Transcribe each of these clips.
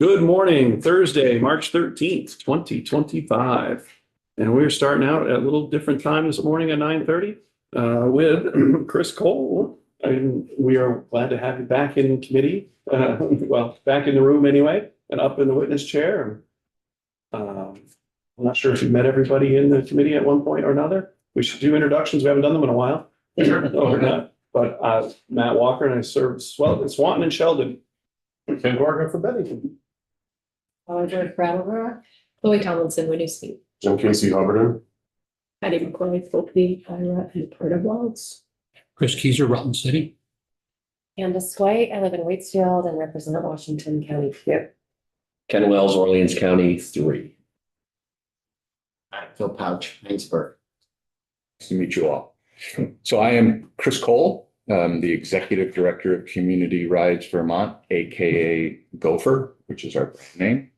Good morning, Thursday, March 13th, 2025. And we're starting out at a little different time this morning at 9:30 with Chris Cole. And we are glad to have you back in committee, back in the room anyway, and up in the witness chair. I'm not sure if you've met everybody in the committee at one point or another. We should do introductions. We haven't done them in a while. But Matt Walker and I served in Swanton and Sheldon. Ken Gorga for Bennington. George Brattleboro, Chloe Tomlinson, Winooski, Jim Casey, Hubbardton. Patty McCoy, Folkby, Ira, and Porter Waltz. Chris Keyser, Rutland City. Candace White, I live in Waitsfield and represent Washington County 2. Ken Wells, Orleans County 3. Phil Pouch, Heinsberg. Nice to meet you all. So I am Chris Cole, the Executive Director of Community Rides Vermont, aka Gopher, which is our brand name.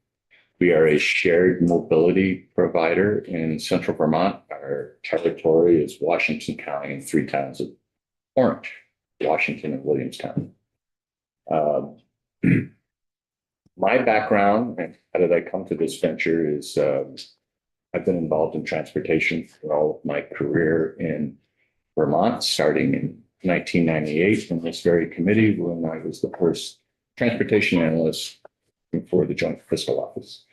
We are a shared mobility provider in central Vermont. Our territory is Washington County and 3 towns of Orange, Washington and Williamstown. My background and how did I come to this venture is I've been involved in transportation for all of my career in Vermont, starting in 1998 in this very committee when I was the first transportation analyst for the Joint Fiscal Office.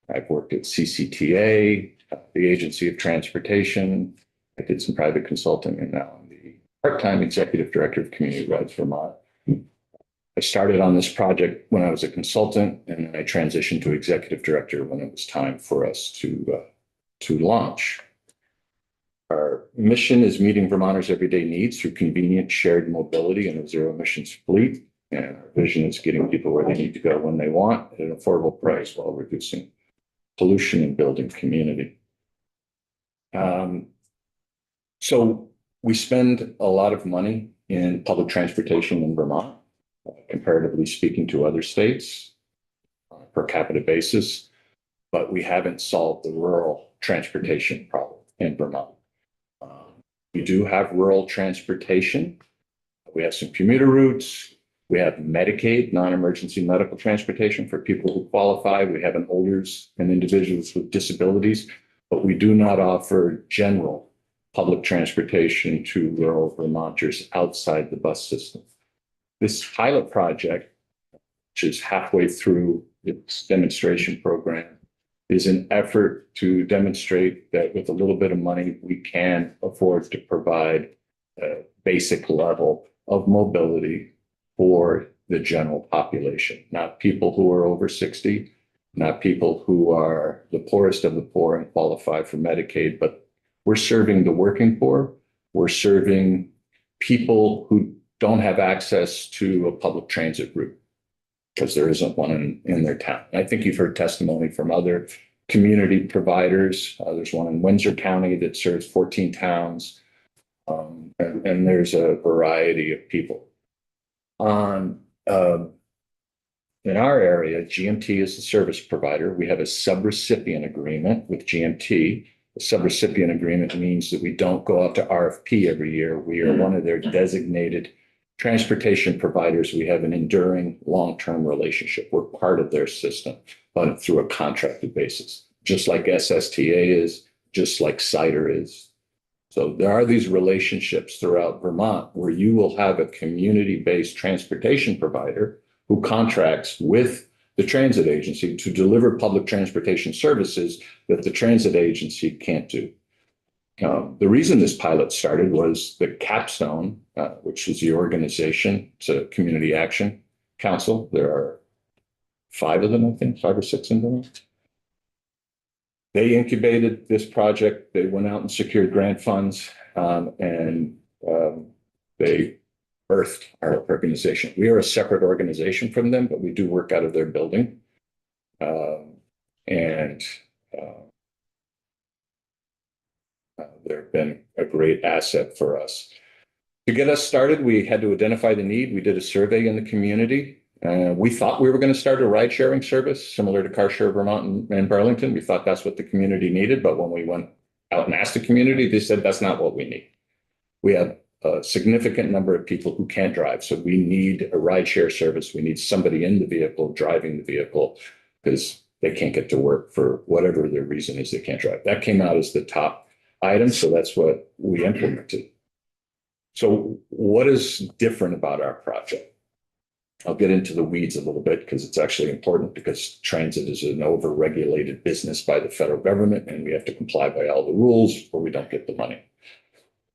I've worked at CCTA, the Agency of Transportation. I did some private consulting, and now I'm the part-time executive director of Community Rides Vermont. I started on this project when I was a consultant, and then I transitioned to executive director when it was time for us to launch. Our mission is meeting Vermonters' everyday needs through convenient shared mobility and a zero-emissions fleet. And our vision is getting people where they need to go when they want at an affordable price while reducing pollution and building community. So we spend a lot of money in public transportation in Vermont, comparatively speaking to other states on a per capita basis, but we haven't solved the rural transportation problem in Vermont. We do have rural transportation. We have some commuter routes. We have Medicaid, non-emergency medical transportation for people who qualify. We have elders and individuals with disabilities, but we do not offer general public transportation to rural Vermonters outside the bus system. This pilot project, which is halfway through its demonstration program, is an effort to demonstrate that with a little bit of money, we can afford to provide a basic level of mobility for the general population, not people who are over 60, not people who are the poorest of the poor and qualify for Medicaid, but we're serving the working poor. We're serving people who don't have access to a public transit route because there isn't one in their town. I think you've heard testimony from other community providers. There's one in Windsor County that serves 14 towns, and there's a variety of people. In our area, GMT is the service provider. We have a subrecipient agreement with GMT. A subrecipient agreement means that we don't go out to RFP every year. We are one of their designated transportation providers. We have an enduring long-term relationship. We're part of their system, but through a contracted basis, just like SSTA is, just like CIDR is. So there are these relationships throughout Vermont where you will have a community-based transportation provider who contracts with the transit agency to deliver public transportation services that the transit agency can't do. The reason this pilot started was the Capstone, which is the organization, it's a community action council. There are 5 of them, I think, 5 or 6 in them. They incubated this project. They went out and secured grant funds, and they birthed our organization. We are a separate organization from them, but we do work out of their building. They've been a great asset for us. To get us started, we had to identify the need. We did a survey in the community. We thought we were going to start a ride-sharing service similar to CarShare Vermont and Burlington. We thought that's what the community needed, but when we went out and asked the community, they said that's not what we need. We have a significant number of people who can't drive. So we need a rideshare service. We need somebody in the vehicle, driving the vehicle, because they can't get to work for whatever their reason is, they can't drive. That came out as the top item, so that's what we implemented. So what is different about our project? I'll get into the weeds a little bit because it's actually important, because transit is an over-regulated business by the federal government, and we have to comply by all the rules or we don't get the money.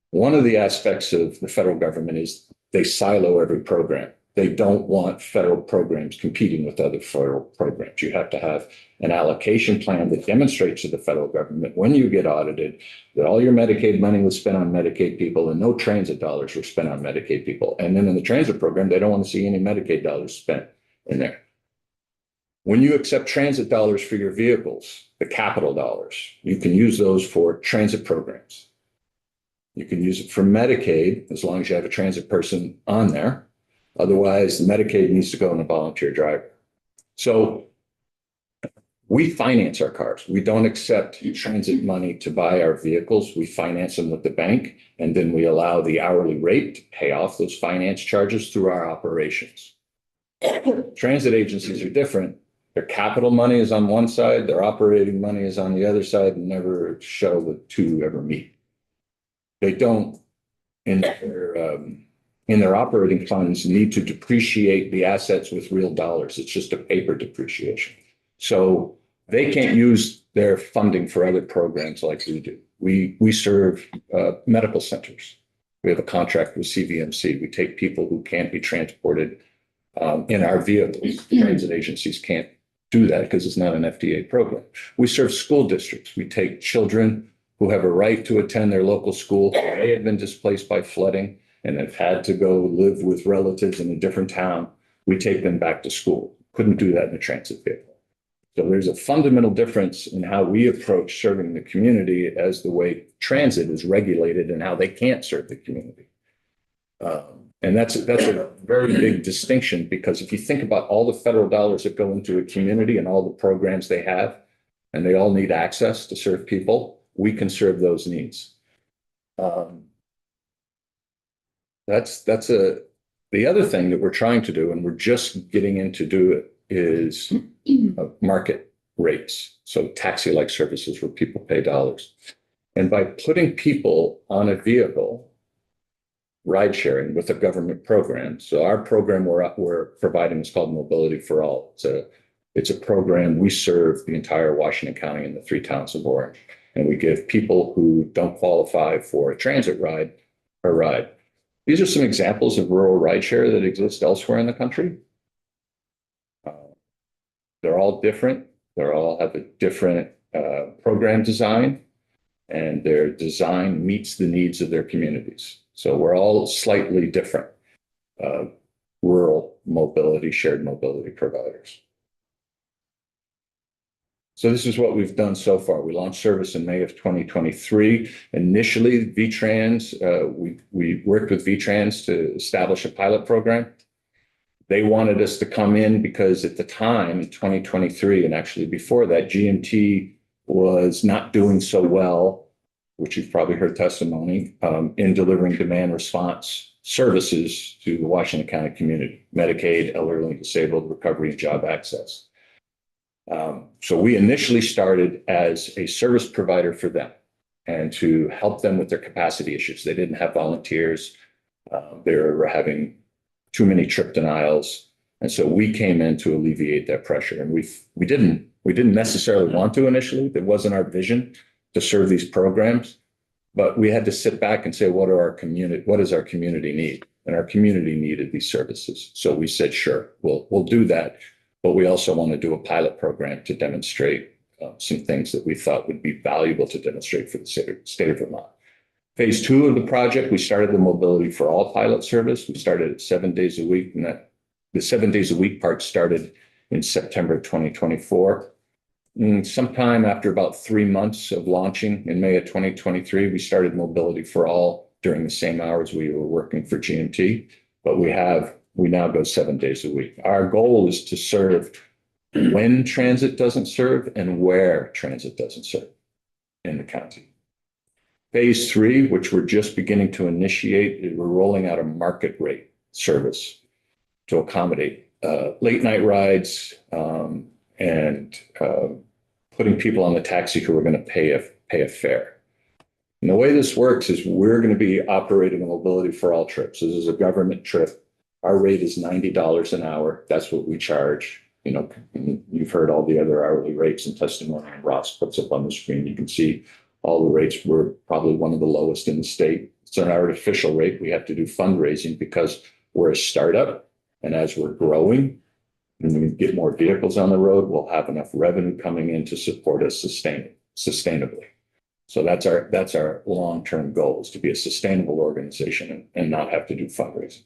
One of the aspects of the federal government is they silo every program. They don't want federal programs competing with other federal programs. You have to have an allocation plan that demonstrates to the federal government when you get audited that all your Medicaid money was spent on Medicaid people and no transit dollars were spent on Medicaid people. And then in the transit program, they don't want to see any Medicaid dollars spent in there. When you accept transit dollars for your vehicles, the capital dollars, you can use those for transit programs. You can use it for Medicaid as long as you have a transit person on there. Otherwise, the Medicaid needs to go on a volunteer driver. So we finance our cars. We don't accept transit money to buy our vehicles. We finance them with the bank, and then we allow the hourly rate to pay off those finance charges through our operations. Transit agencies are different. Their capital money is on one side, their operating money is on the other side, and never show the two ever meet. They don't, in their operating funds, need to depreciate the assets with real dollars. It's just a paper depreciation. So they can't use their funding for other programs like we do. We serve medical centers. We have a contract with CVMC. We take people who can't be transported in our vehicles. Transit agencies can't do that because it's not an FDA program. We serve school districts. We take children who have a right to attend their local school, who may have been displaced by flooding and have had to go live with relatives in a different town. We take them back to school. Couldn't do that in a transit vehicle. So there's a fundamental difference in how we approach serving the community as the way transit is regulated and how they can't serve the community. And that's a very big distinction, because if you think about all the federal dollars that go into a community and all the programs they have, and they all need access to serve people, we can serve those needs. The other thing that we're trying to do, and we're just getting into do it, is market rates. So taxi-like services where people pay dollars. And by putting people on a vehicle, ride sharing with a government program. So our program we're providing is called Mobility for All. It's a program we serve the entire Washington County and the 3 towns of Orange. And we give people who don't qualify for a transit ride a ride. These are some examples of rural rideshare that exist elsewhere in the country. They're all different. They all have a different program design, and their design meets the needs of their communities. So we're all slightly different rural mobility, shared mobility providers. So this is what we've done so far. We launched service in May of 2023. Initially, VTrans, we worked with VTrans to establish a pilot program. They wanted us to come in because at the time, in 2023, and actually before that, GMT was not doing so well, which you've probably heard testimony, in delivering demand response services to the Washington County community, Medicaid, elderly and disabled, recovery, and job access. So we initially started as a service provider for them and to help them with their capacity issues. They didn't have volunteers. They were having too many trip denials. And so we came in to alleviate that pressure. And we didn't necessarily want to initially. That wasn't our vision to serve these programs, but we had to sit back and say, what does our community need? And our community needed these services. So we said, sure, we'll do that. But we also want to do a pilot program to demonstrate some things that we thought would be valuable to demonstrate for the state of Vermont. Phase 2 of the project, we started the Mobility for All pilot service. We started at 7 days a week, and the 7 days a week part started in September 2024. And sometime after about 3 months of launching in May of 2023, we started Mobility for All during the same hours we were working for GMT, but we now go 7 days a week. Our goal is to serve when transit doesn't serve and where transit doesn't serve in the county. Phase 3, which we're just beginning to initiate, is we're rolling out a market rate service to accommodate late night rides and putting people on the taxi who are going to pay a fare. And the way this works is we're going to be operating a mobility for all trips. This is a government trip. Our rate is $90 an hour. That's what we charge. You know, you've heard all the other hourly rates and testimony Ross puts up on the screen. You can see all the rates. We're probably one of the lowest in the state. It's an artificial rate. We have to do fundraising because we're a startup. And as we're growing and we get more vehicles on the road, we'll have enough revenue coming in to support us sustainably. So that's our long-term goal, is to be a sustainable organization and not have to do fundraising.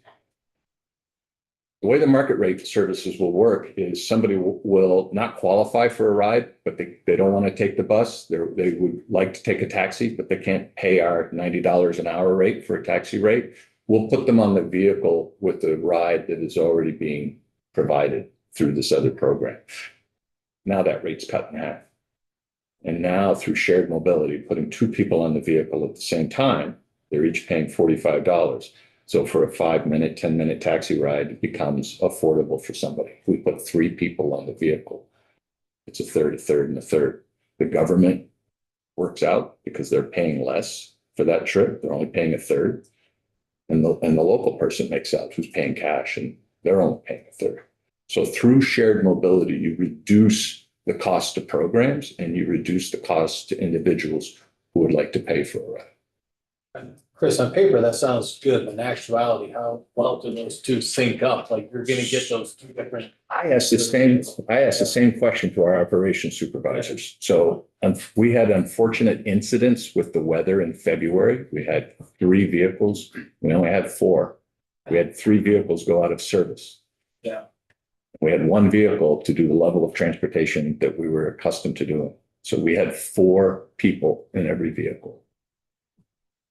The way the market rate services will work is somebody will not qualify for a ride, but they don't want to take the bus. They would like to take a taxi, but they can't pay our $90 an hour rate for a taxi rate. We'll put them on the vehicle with the ride that is already being provided through this other program. Now that rate's cut in half. And now through shared mobility, putting 2 people on the vehicle at the same time, they're each paying $45. So for a 5-minute, 10-minute taxi ride, it becomes affordable for somebody. If we put 3 people on the vehicle, it's a third, and a third. The government works out because they're paying less for that trip. They're only paying a third. And the local person makes out who's paying cash, and they're only paying a third. So through shared mobility, you reduce the cost to programs and you reduce the cost to individuals who would like to pay for a ride. Chris, on paper, that sounds good, but in actuality, how well do those two sync up? Like, you're gonna get those 2 different. I asked the same question to our operations supervisors. So we had unfortunate incidents with the weather in February. We had 3 vehicles. We only had 4. We had 3 vehicles go out of service. Yeah. We had 1 vehicle to do the level of transportation that we were accustomed to doing. So we had 4 people in every vehicle.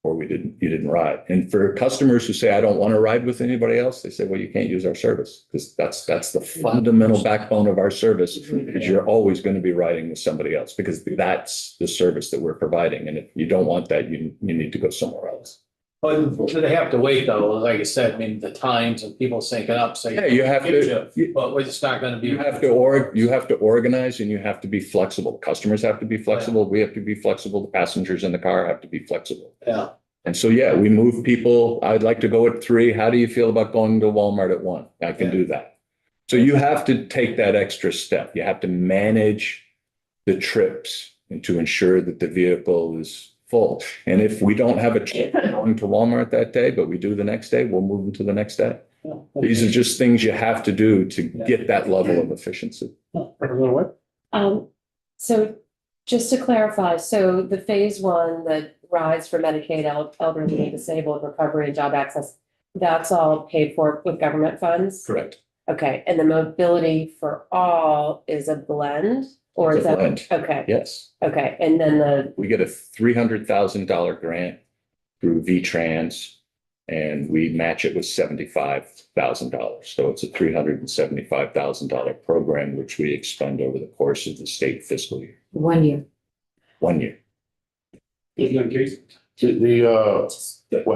Or you didn't ride. And for customers who say, I don't want to ride with anybody else, they say, well, you can't use our service, because that's the fundamental backbone of our service, is you're always going to be riding with somebody else, because that's the service that we're providing. And if you don't want that, you need to go somewhere else. But do they have to wait though? Like I said, I mean, the times and people syncing up, say. Yeah, you have to. But we're just not gonna be. You have to organize, and you have to be flexible. Customers have to be flexible. We have to be flexible. The passengers in the car have to be flexible. Yeah. And so, yeah, we move people. I'd like to go at 3. How do you feel about going to Walmart at 1? I can do that. So you have to take that extra step. You have to manage the trips and to ensure that the vehicle is full. And if we don't have a trip going to Walmart that day, but we do the next day, we'll move them to the next day. These are just things you have to do to get that level of efficiency. So just to clarify, so the phase 1, the rides for Medicaid, elderly and disabled, recovery and job access, that's all paid for with government funds? Correct. Okay, and the mobility for all is a blend, or It's is a that? blend. Okay, Yes. okay, and then We get a $300,000 grant through VTrans, and we match it with $75,000. So it's a $375,000 program, which we expend over the course of the state fiscal year. 1 year. 1 year. What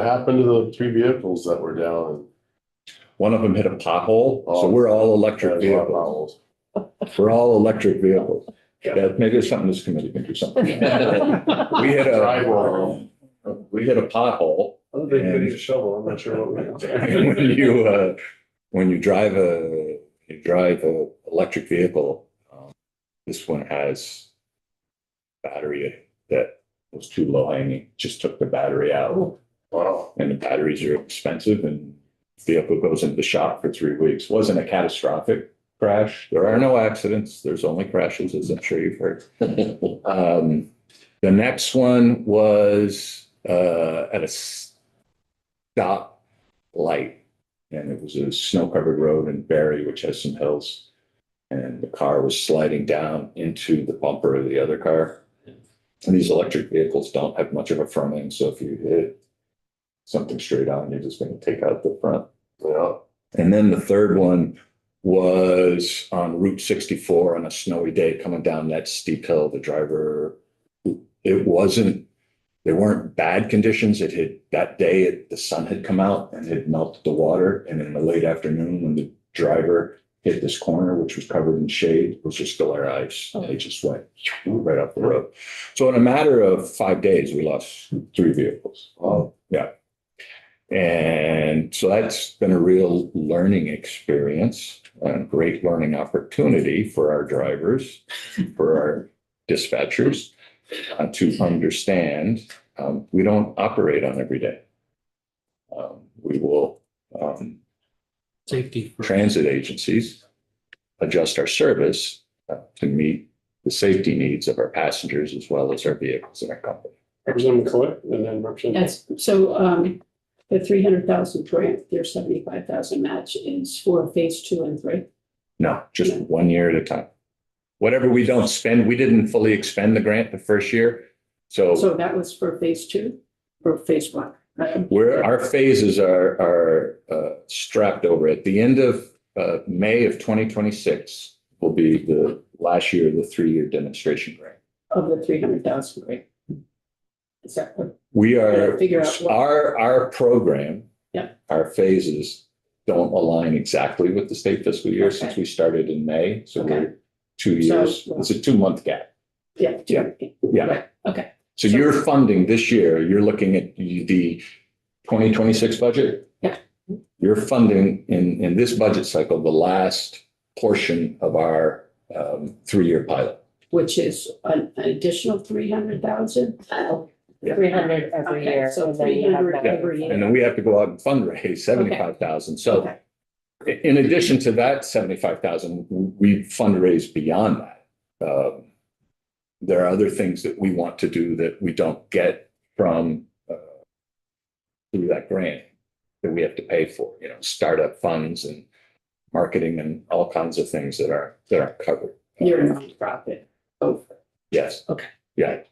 happened to the 3 vehicles that were down? One of them hit a pothole, so we're all electric vehicles. We're all electric vehicles. Yeah, maybe it's something this committee can do something. We hit a pothole. Other than getting a shovel, I'm not sure what we. When you drive a electric vehicle, this one has battery that was too low hanging, just took the battery out. Wow. And the batteries are expensive, and the vehicle goes into the shop for 3 weeks. Wasn't a catastrophic crash. There are no accidents. There's only crashes, as I'm sure you've heard. The next one was at a stop light, and it was a snow-covered road in Barrie, which has some hills. And the car was sliding down into the bumper of the other car. And these electric vehicles don't have much of a front end, so if you hit something straight on, you're just going to take out the front. Yeah. And then the third one was on Route 64 on a snowy day coming down that steep hill. The They weren't bad conditions. That day, the sun had come out and had melted the water. And in the late afternoon, when the driver hit this corner, which was covered in shade, it was just still air ice. And it just went right off the road. So in a matter of 5 days, we lost 3 vehicles. Yeah. And so that's been a real learning experience, a great learning opportunity for our drivers, for our dispatchers, to understand we don't operate on every day. We will Safety. transit agencies adjust our service to meet the safety needs of our passengers as well as our vehicles in our company. Representative Coy, and then Representative. Yes, so the 300,000 grant, their 75,000 match is for phase 2 and 3. No, just 1 year at a time. Whatever we don't spend, we didn't fully expend the grant the first year. So So that was for phase 2 or phase 1? our phases are strapped over. At the end of May of 2026 will be the last year of the 3-year demonstration grant. Of the 300,000 grant. Is that what? We are, Figure out what- our program, Yeah. our phases don't align exactly with the state fiscal year since Okay. we started in May. So Okay. we're 2 years. So- It's a 2-month gap. Yeah. Yeah. Yeah. Right, okay. So your funding this year, you're looking at the 2026 budget? Yeah. You're funding in this budget cycle, the last portion of our 3-year pilot. Which is an additional 300,000? 300 every Okay, year. so and then you have 300 that. every year. And then we have to go out and fundraise 75,000. So Okay. in addition to that 75,000, we fundraise beyond that. There are other things that we want to do that we don't get from through that grant that we have to pay for, startup funds and marketing and all kinds of things that aren't covered. You're a nonprofit. Oh, Yes. Okay. Yeah.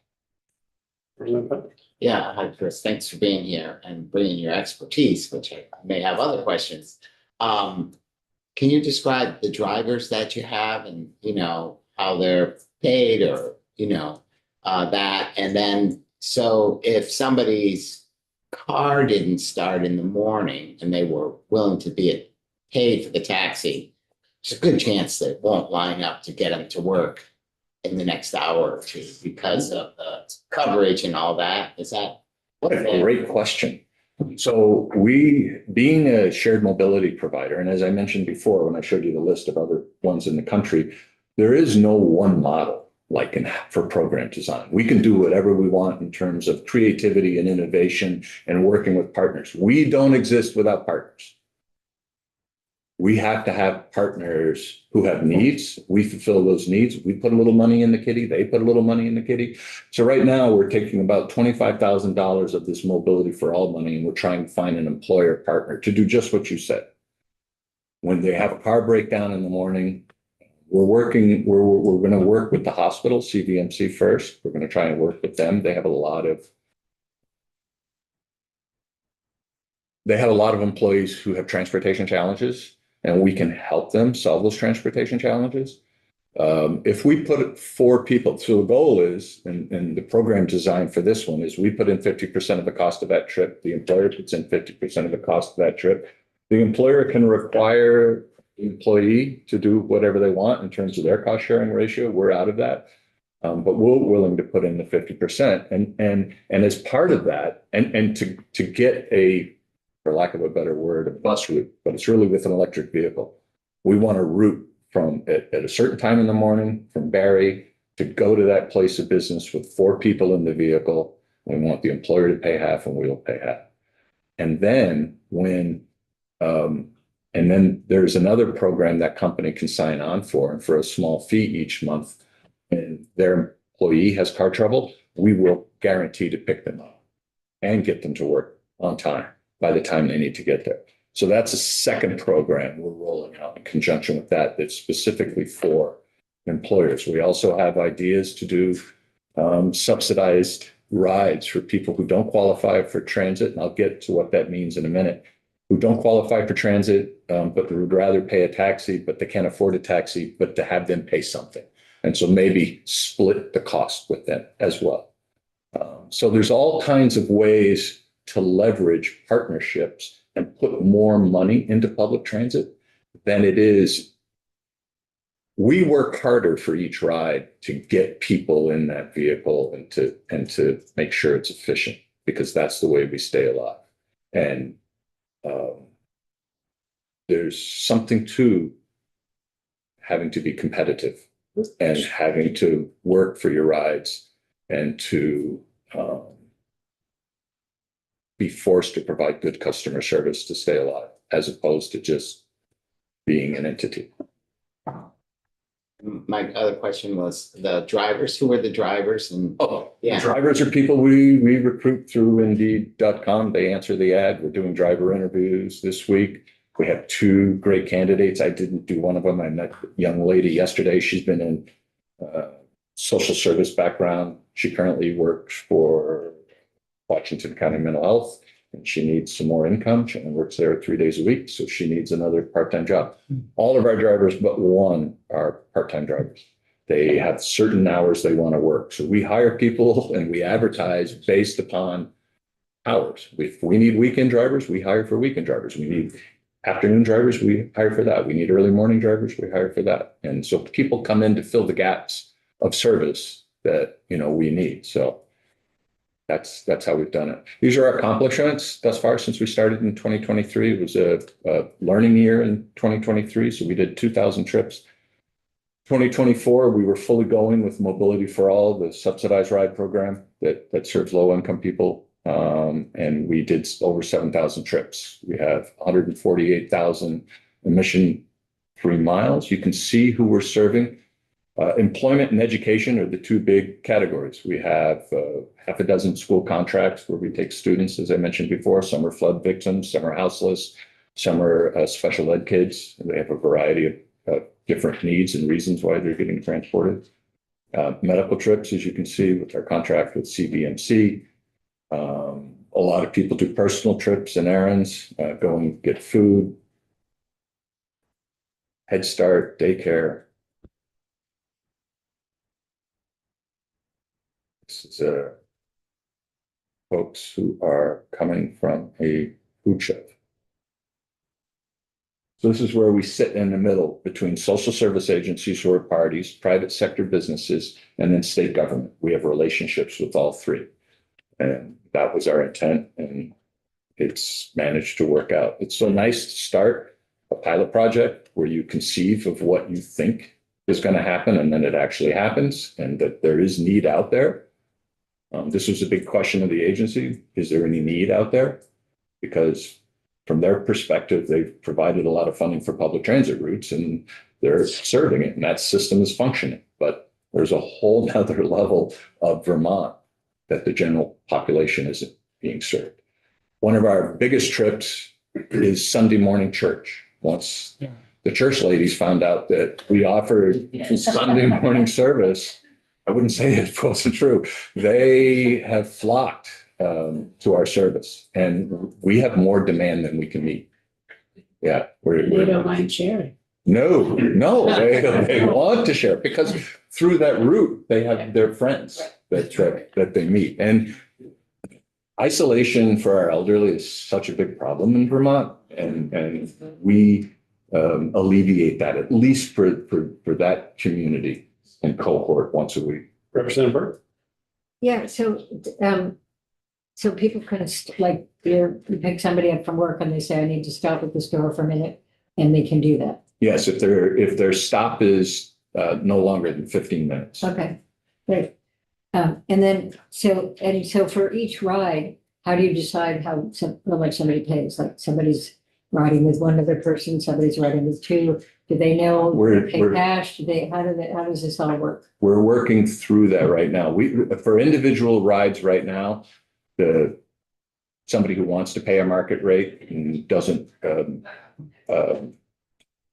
Yeah, hi, Chris. Thanks for being here and bringing your expertise, which I may have other questions. Can you describe the drivers that you have and, how they're paid or, that? And then, so if somebody's car didn't start in the morning and they were willing to be paid for the taxi, there's a good chance that it won't line up to get them to work in the next hour or two because of the coverage and all that. Is that? What a great question. So we, being a shared mobility provider, and as I mentioned before, when I showed you the list of other ones in the country, there is no one model for program design. We can do whatever we want in terms of creativity and innovation and working with partners. We don't exist without partners. We have to have partners who have needs. We fulfill those needs. We put a little money in the kitty. They put a little money in the kitty. So right now we're taking about $25,000 of this mobility for all money, and we're trying to find an employer partner to do just what you said. When they have a car breakdown in the morning, we're going to work with the hospital, CVMC first. We're going to try and work with them. They have a lot of employees who have transportation challenges, and we can help them solve those transportation challenges. If we put 4 people, so the goal is, and the program design for this one is we put in 50% of the cost of that trip. The employer puts in 50% of the cost of that trip. The employer can require the employee to do whatever they want in terms of their cost sharing ratio. We're out of that. But we're willing to put in the 50%. And as part of that, and to get for lack of a better word, a bus route, but it's really with an electric vehicle. We want a route from at a certain time in the morning from Barrie to go to that place of business with 4 people in the vehicle. We want the employer to pay half and we'll pay half. And then and then there's another program that company can sign on for, and for a small fee each month, and their employee has car trouble, we will guarantee to pick them up and get them to work on time by the time they need to get there. So that's a second program we're rolling out in conjunction with that, that's specifically for employers. We also have ideas to do subsidized rides for people who don't qualify for transit, and I'll get to what that means in a minute, who don't qualify for transit, but would rather pay a taxi, but they can't afford a taxi, but to have them pay something. And so maybe split the cost with them as well. So there's all kinds of ways to leverage partnerships and put more money into public transit than it is. We work harder for each ride to get people in that vehicle and to make sure it's efficient, because that's the way we stay alive. And there's something to having to be competitive and having to work for your rides and to be forced to provide good customer service to stay alive, as opposed to just being an entity. My other question was the drivers, who are the drivers and, Oh, yeah, drivers are people we recruit through Indeed.com. They answer the ad. We're doing driver interviews this week. We have 2 great candidates. I didn't do one of them. I met a young lady yesterday. She's been in social service background. She currently works for Washington County Mental Health, and she needs some more income. She only works there 3 days a week, so she needs another part-time job. All of our drivers but one are part-time drivers. They have certain hours they want to work. So we hire people and we advertise based upon hours. If we need weekend drivers, we hire for weekend drivers. We need afternoon drivers, we hire for that. We need early morning drivers, we hire for that. And so people come in to fill the gaps of service that, we need. So that's how we've done it. These are our accomplishments thus far since we started in 2023. It was a learning year in 2023. So we did 2,000 trips. 2024, we were fully going with Mobility for All, the subsidized ride program that serves low-income people. And we did over 7,000 trips. We have 148,000 emission-free miles. You can see who we're serving. Employment and education are the 2 big categories. We have half a dozen school contracts where we take students, as I mentioned before. Some are flood victims, some are houseless, some are special ed kids. And they have a variety of different needs and reasons why they're getting transported. Medical trips, as you can see, with our contract with CVMC. A lot of people do personal trips and errands, go and get food, Head Start, daycare. This is folks who are coming from a food shelf. So this is where we sit in the middle between social service agencies who are parties, private sector businesses, and then state government. We have relationships with all 3. And that was our intent, and it's managed to work out. It's so nice to start a pilot project where you conceive of what you think is going to happen, and then it actually happens, and that there is need out there. This was a big question of the agency. Is there any need out there? Because from their perspective, they've provided a lot of funding for public transit routes, and they're serving it, and that system is functioning. But there's a whole nother level of Vermont that the general population isn't being served. One of our biggest trips is Sunday morning church. Once the church ladies found out that we offered Sunday morning service, I wouldn't say it wasn't true. They have flocked to our service, and we have more demand than we can meet. Yeah. They don't mind sharing. No, they want to share, because through that route, they have their friends that they meet. And isolation for our elderly is such a big problem in Vermont, and we alleviate that, at least for that community and cohort, once a week. Representative Burke? Yeah, so people can, you pick somebody up from work and they say, I need to stop at the store for a minute, and they can do that. Yes, if their stop is no longer than 15 minutes. Okay, great. And so for each ride, how do you decide how much somebody pays? Like somebody's riding with one other person, somebody's riding with 2. Do they know they pay cash? How does this all work? We're working through that right now. For individual rides right now, somebody who wants to pay a market rate and doesn't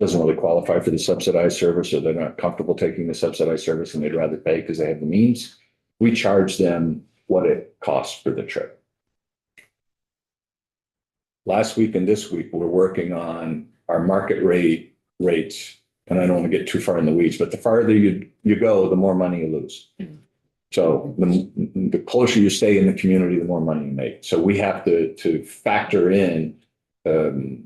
really qualify for the subsidized service, or they're not comfortable taking the subsidized service and they'd rather pay because they have the means, we charge them what it costs for the trip. Last week and this week, we're working on our market rates, and I don't want to get too far in the weeds, but the farther you go, the more money you lose. So the closer you stay in the community, the more money you make. So we have to factor in, we're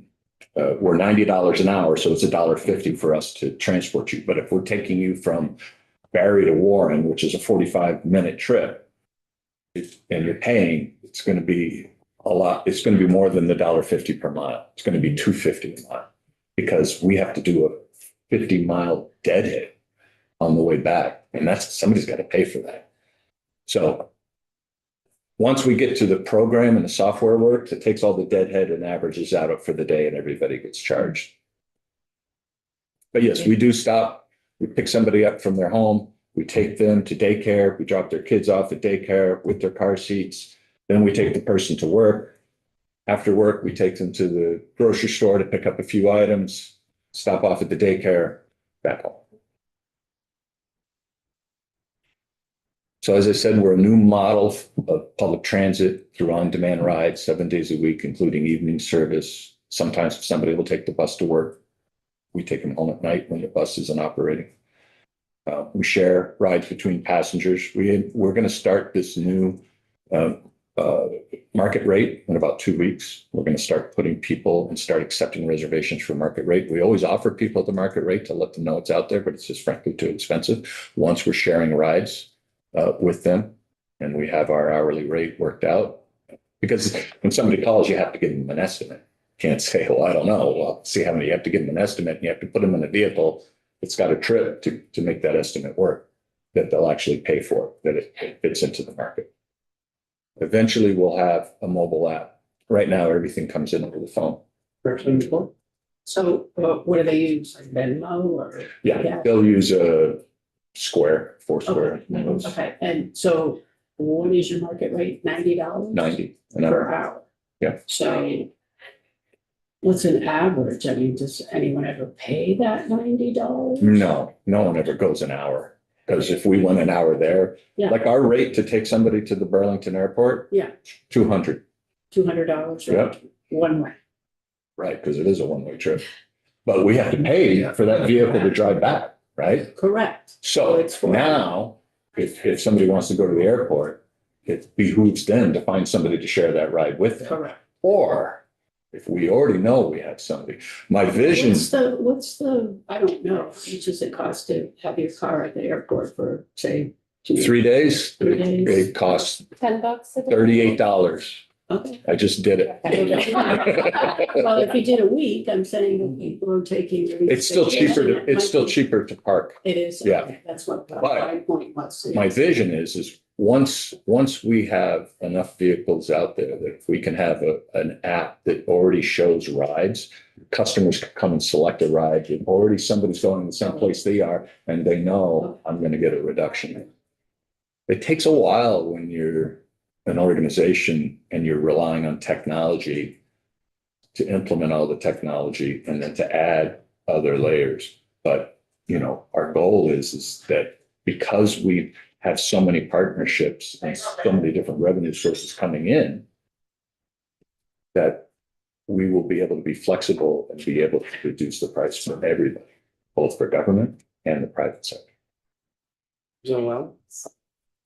$90 an hour, so it's $1.50 for us to transport you. But if we're taking you from Barry to Warren, which is a 45-minute trip, and you're paying, it's going to be a lot. It's going to be more than the $1.50 per mile. It's going to be $2.50 a mile because we have to do a 50-mile deadhead on the way back. And somebody's got to pay for that. So once we get to the program and the software works, it takes all the deadhead and averages out for the day and everybody gets charged. But yes, we do stop. We pick somebody up from their home. We take them to daycare. We drop their kids off at daycare with their car seats. Then we take the person to work. After work, we take them to the grocery store to pick up a few items, stop off at the daycare, back home. So as I said, we're a new model of public transit through on-demand rides, 7 days a week, including evening service. Sometimes somebody will take the bus to work. We take them home at night when the bus isn't operating. We share rides between passengers. We're going to start this new market rate in about 2 weeks. We're going to start putting people and start accepting reservations for market rate. We always offer people the market rate to let them know it's out there, but it's just frankly too expensive. Once we're sharing rides with them and we have our hourly rate worked out, because when somebody calls, you have to give them an estimate. Can't say, well, I don't know. Well, see how many you have to give them an estimate and you have to put them in a vehicle. It's got a trip to make that estimate work, that they'll actually pay for, that it fits into the market. Eventually, we'll have a mobile app. Right now, everything comes in over the phone. So what do they use, like Venmo or? Yeah, they'll use a Foursquare. Okay, and so what is your market rate? $90? 90 an Per hour. hour? Yeah. So what's an average? I mean, does anyone ever pay that $90? No one ever goes an hour. Because if we went an hour there, Yeah. like our rate to take somebody to the Burlington airport, Yeah. $200, $200, Yep. right? One way. right? Because it is a one-way trip. But we have to pay for that vehicle to drive back, right? Correct. So it's for- now, if somebody wants to go to the airport, it behooves them to find somebody to share that ride with them. Correct. Or if we already know we have somebody, my vision, What's the, I don't know, how much does it cost to have your car at the airport for, say? 3 days, 3 days. it costs $10 a day? $38. Okay. I just did it. Well, if you did a week, I'm saying that people are taking. It's still cheaper to park. It is. Yeah. Okay, that's what But my point was. My vision is once we have enough vehicles out there that if we can have an app that already shows rides, customers can come and select a ride. If already somebody's going to the same place they are and they know I'm going to get a reduction. It takes a while when you're an organization and you're relying on technology to implement all the technology and then to add other layers. But, our goal is that because we have so many partnerships and so many different revenue sources coming in, that we will be able to be flexible and be able to reduce the price for everybody, both for government and the private sector.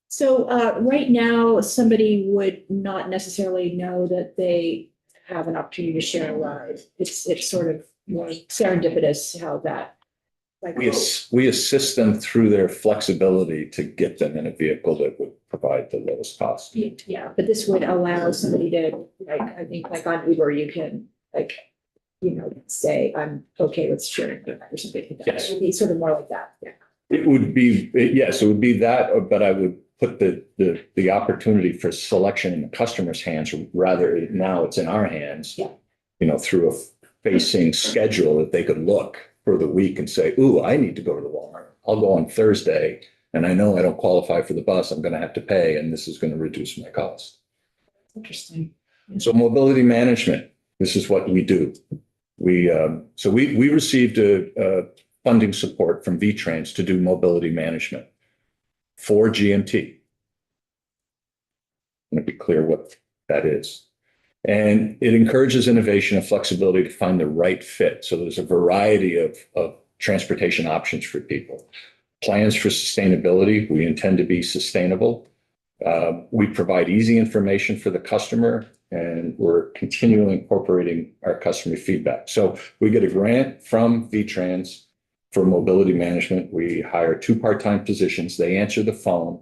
So right now, somebody would not necessarily know that they have an opportunity to share a ride. It's sort of more serendipitous how that. We assist them through their flexibility to get them in a vehicle that would provide the lowest cost. Yeah, but this would allow somebody to, I think like on Uber, you can say, I'm okay with sharing a ride or something like that. Yes. It would be sort of more like that, yeah. It would be, yes, it would be that, but I would put the opportunity for selection in the customer's hands, rather now it's in our hands. Yeah. Through a facing schedule that they could look for the week and say, ooh, I need to go to the Walmart. I'll go on Thursday and I know I don't qualify for the bus. I'm going to have to pay and this is going to reduce my cost. Interesting. So mobility management, this is what we do. We received a funding support from V-Trans to do mobility management for GMT. I'm going to be clear what that is. And it encourages innovation and flexibility to find the right fit. So there's a variety of transportation options for people. plans for sustainability. We intend to be sustainable. We provide easy information for the customer, and we're continually incorporating our customer feedback. So we get a grant from VTrans for mobility management. We hire 2 part-time positions. They answer the phone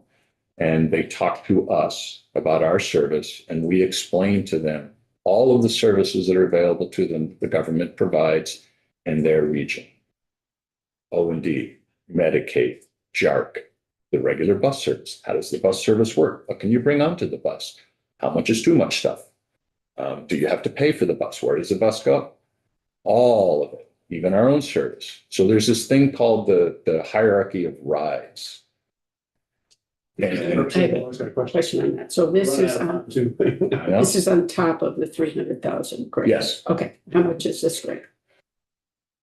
and they talk to us about our service, and we explain to them all of the services that are available to them, the government provides in their region. O&D, Medicaid, JARC, the regular bus service. How does the bus service work? What can you bring onto the bus? How much is too much stuff? Do you have to pay for the bus? Where does the bus go? All of it, even our own service. So there's this thing called the hierarchy of rides. I have a question on that. So this is on, this is on top of the 300,000 grant? Yes. Okay, how much is this grant?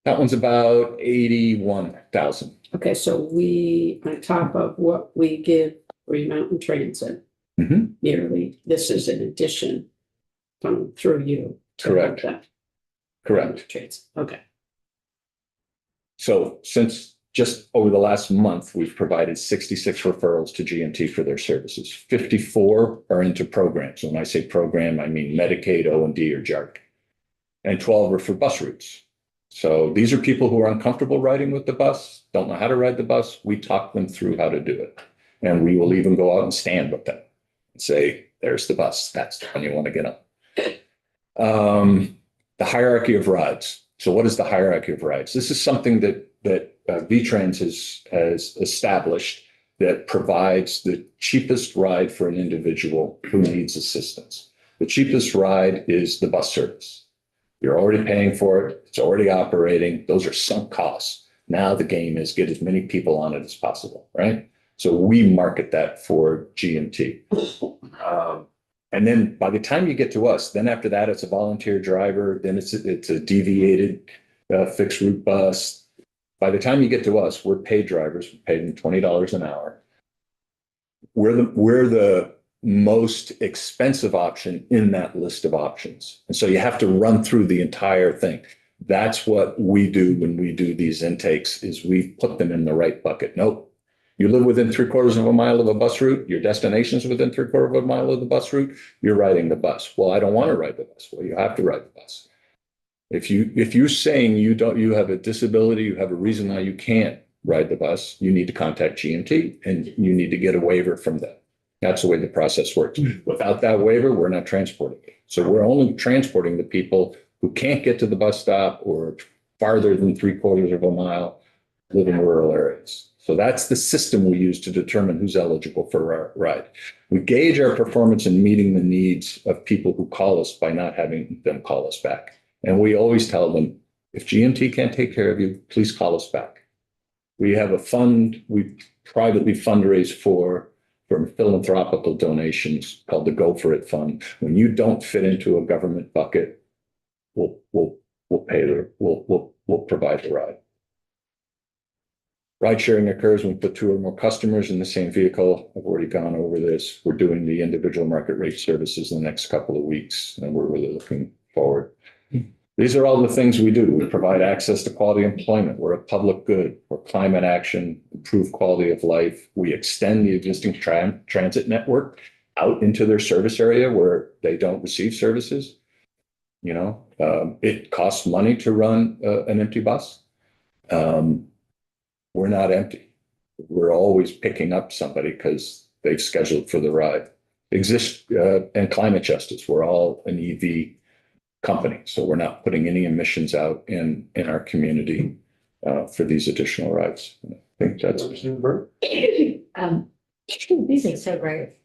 That one's about 81,000. Okay, so we, on top of what we give Green Mountain Transit Mhm. yearly, this is an addition from through you. to Correct. that Correct. Transit. Okay, So since just over the last month, we've provided 66 referrals to GMT for their services. 54 are into programs. When I say program, I mean Medicaid, O&D, or JARC. And 12 are for bus routes. So these are people who are uncomfortable riding with the bus, don't know how to ride the bus. We talk them through how to do it. And we will even go out and stand with them and say, there's the bus. That's the one you want to get on. The hierarchy of rides. So what is the hierarchy of rides? This is something that VTrans has established that provides the cheapest ride for an individual who needs assistance. The cheapest ride is the bus service. You're already paying for it. It's already operating. Those are sunk costs. Now the game is get as many people on it as possible, right? So we market that for GMT. And then by the time you get to us, then after that, it's a volunteer driver. Then it's a deviated fixed route bus. By the time you get to us, we're paid drivers. We pay them $20 an hour. We're the most expensive option in that list of options. And so you have to run through the entire thing. That's what we do when we do these intakes is we put them in the right bucket. Nope. You live within 3/4 of a mile of a bus route. Your destination is within 3/4 of a mile of the bus route. You're riding the bus. Well, I don't want to ride the bus. Well, you have to ride the bus. If you're saying you have a disability, you have a reason why you can't ride the bus, you need to contact GMT and you need to get a waiver from them. That's the way the process works. Without that waiver, we're not transporting it. So we're only transporting the people who can't get to the bus stop or farther than 3/4 of a mile, live in rural areas. So that's the system we use to determine who's eligible for our ride. We gauge our performance in meeting the needs of people who call us by not having them call us back. And we always tell them, if GMT can't take care of you, please call us back. We have a fund we privately fundraise for philanthropical donations called the Go For It Fund. When you don't fit into a government bucket, we'll provide the ride. Ride sharing occurs when we put 2 or more customers in the same vehicle. I've already gone over this. We're doing the individual market rate services in the next couple of weeks, and we're really looking forward. These are all the things we do. We provide access to quality employment. We're a public good. We're climate action, improve quality of life. We extend the existing transit network out into their service area where they don't receive services. You know, it costs money to run an empty bus. We're not empty. We're always picking up somebody because they've scheduled for the ride. And climate justice. We're all an EV company, so we're not putting any emissions out in our community for these additional rides. I think that's. These are so great.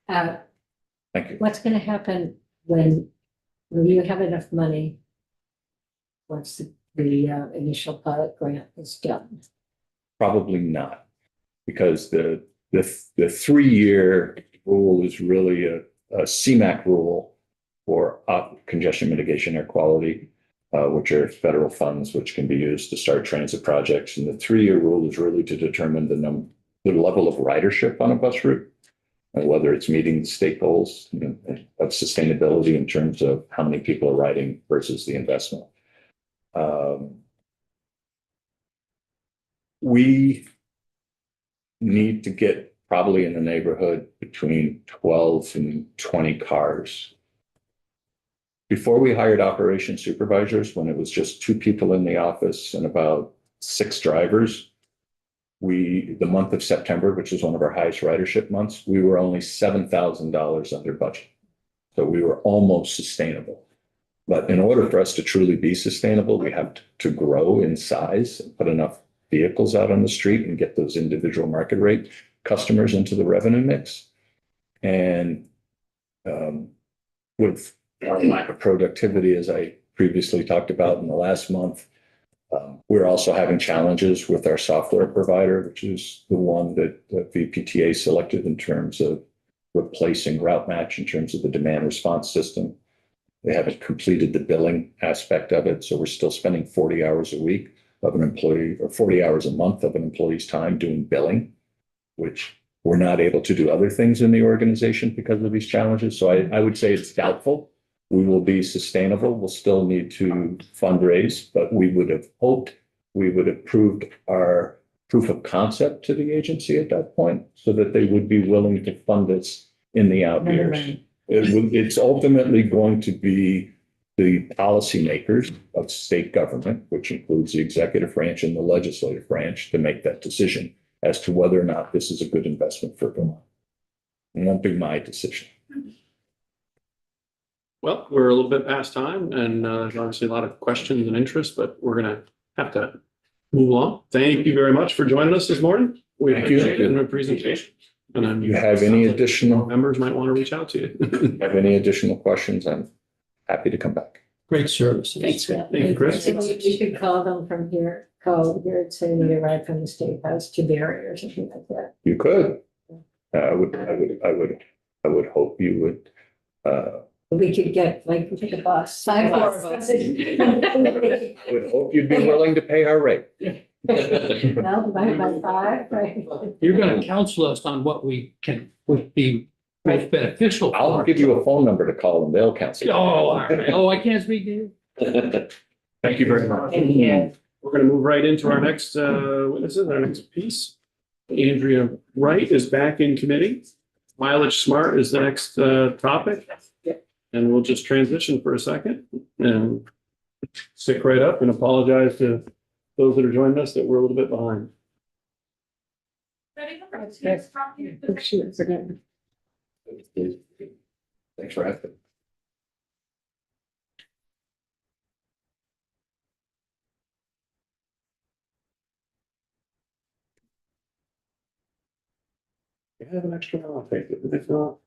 Thank you. What's going to happen when you have enough money once the initial pilot grant is done? Probably not, because the 3-year rule is really a CMAQ rule for congestion mitigation air quality, which are federal funds which can be used to start transit projects. And the 3-year rule is really to determine the level of ridership on a bus route, and whether it's meeting state goals of sustainability in terms of how many people are riding versus the investment. We need to get probably in the neighborhood between 12 and 20 cars. Before we hired operation supervisors, when it was just 2 people in the office and about 6 drivers, the month of September, which is one of our highest ridership months, we were only $7,000 under budget. So we were almost sustainable. But in order for us to truly be sustainable, we have to grow in size and put enough vehicles out on the street and get those individual market rate customers into the revenue mix. And with our lack of productivity, as I previously talked about in the last month, we're also having challenges with our software provider, which is the one that VPTA selected in terms of replacing RouteMatch in terms of the demand response system. They haven't completed the billing aspect of it, so we're still spending 40 hours a week of an employee, or 40 hours a month of an employee's time doing billing, which we're not able to do other things in the organization because of these challenges. So I would say it's doubtful. We will be sustainable. We'll still need to fundraise, but we would have hoped we would have proved our proof of concept to the agency at that point so that they would be willing to fund us in the out years. It's ultimately going to be the policymakers of state government, which includes the executive branch and the legislative branch, to make that decision as to whether or not this is a good investment for Vermont. It won't be my decision. Well, we're a little bit past time and there's obviously a lot of questions and interest, but we're going to have to move along. Thank you very much for joining us this morning. We Thank you. appreciate it in the presentation. And then You have any additional members might want to reach out to you. have any additional questions? I'm happy to come back. Great services. Thanks, Matt. Thank you, Chris. You should call them from here, call here and say they arrived from the State House to Barry or something like that. You could. I would hope you would. We could get, like, take a bus. 5 more of us. I would hope you'd be willing to pay our rate. Well, divided by 5, right? You're gonna counsel us on what would be most beneficial. I'll for give you a phone number to call and they'll cancel. Oh, all right. Oh, I can't speak to you. Thank you very much. We're going to move right into our next witnesses, our next piece. Andrea Wright is back in committee. Mileage Smart is the next topic. And we'll just transition for a second and stick right up and apologize to those that are joining us that we're a little bit behind. Thanks for asking. If you have an extra one, I'll take it. If not,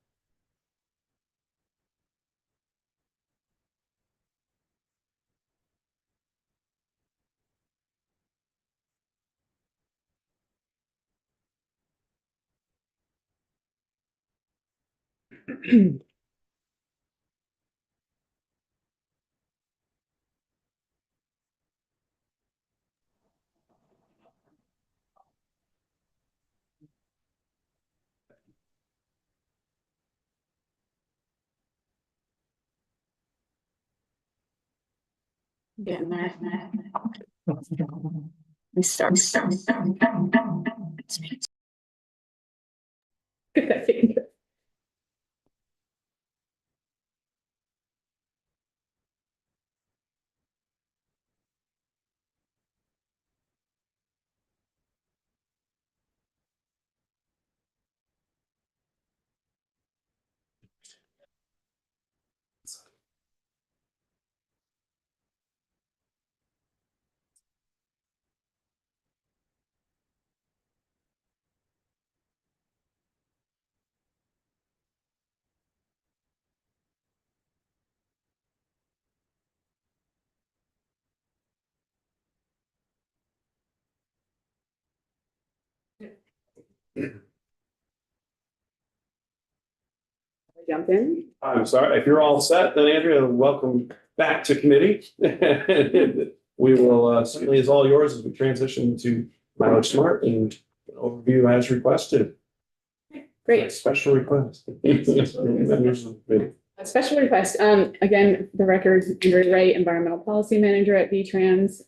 Getting there. We start. Jump in. I'm sorry. If you're all set, then Andrea, welcome back to committee. We will certainly is all yours as we transition to Mileage Smart and an overview as requested. Great. Special request. A special request, again, the record, Andrea Wright, Environmental Policy Manager at VTrans.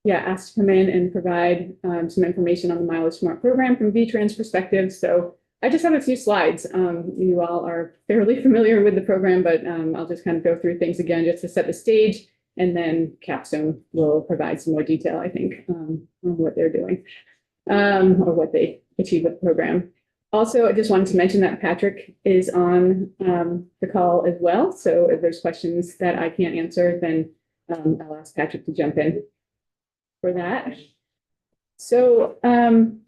asked to come in and provide some information on the Mileage Smart program from V-Trans perspective. So I just have a few slides. You all are fairly familiar with the program, but I'll just kind of go through things again just to set the stage. And then Capstone will provide some more detail, I think, on what they're doing or what they achieve with the program. Also, I just wanted to mention that Patrick is on the call as well. So if there's questions that I can't answer, then I'll ask Patrick to jump in for that. So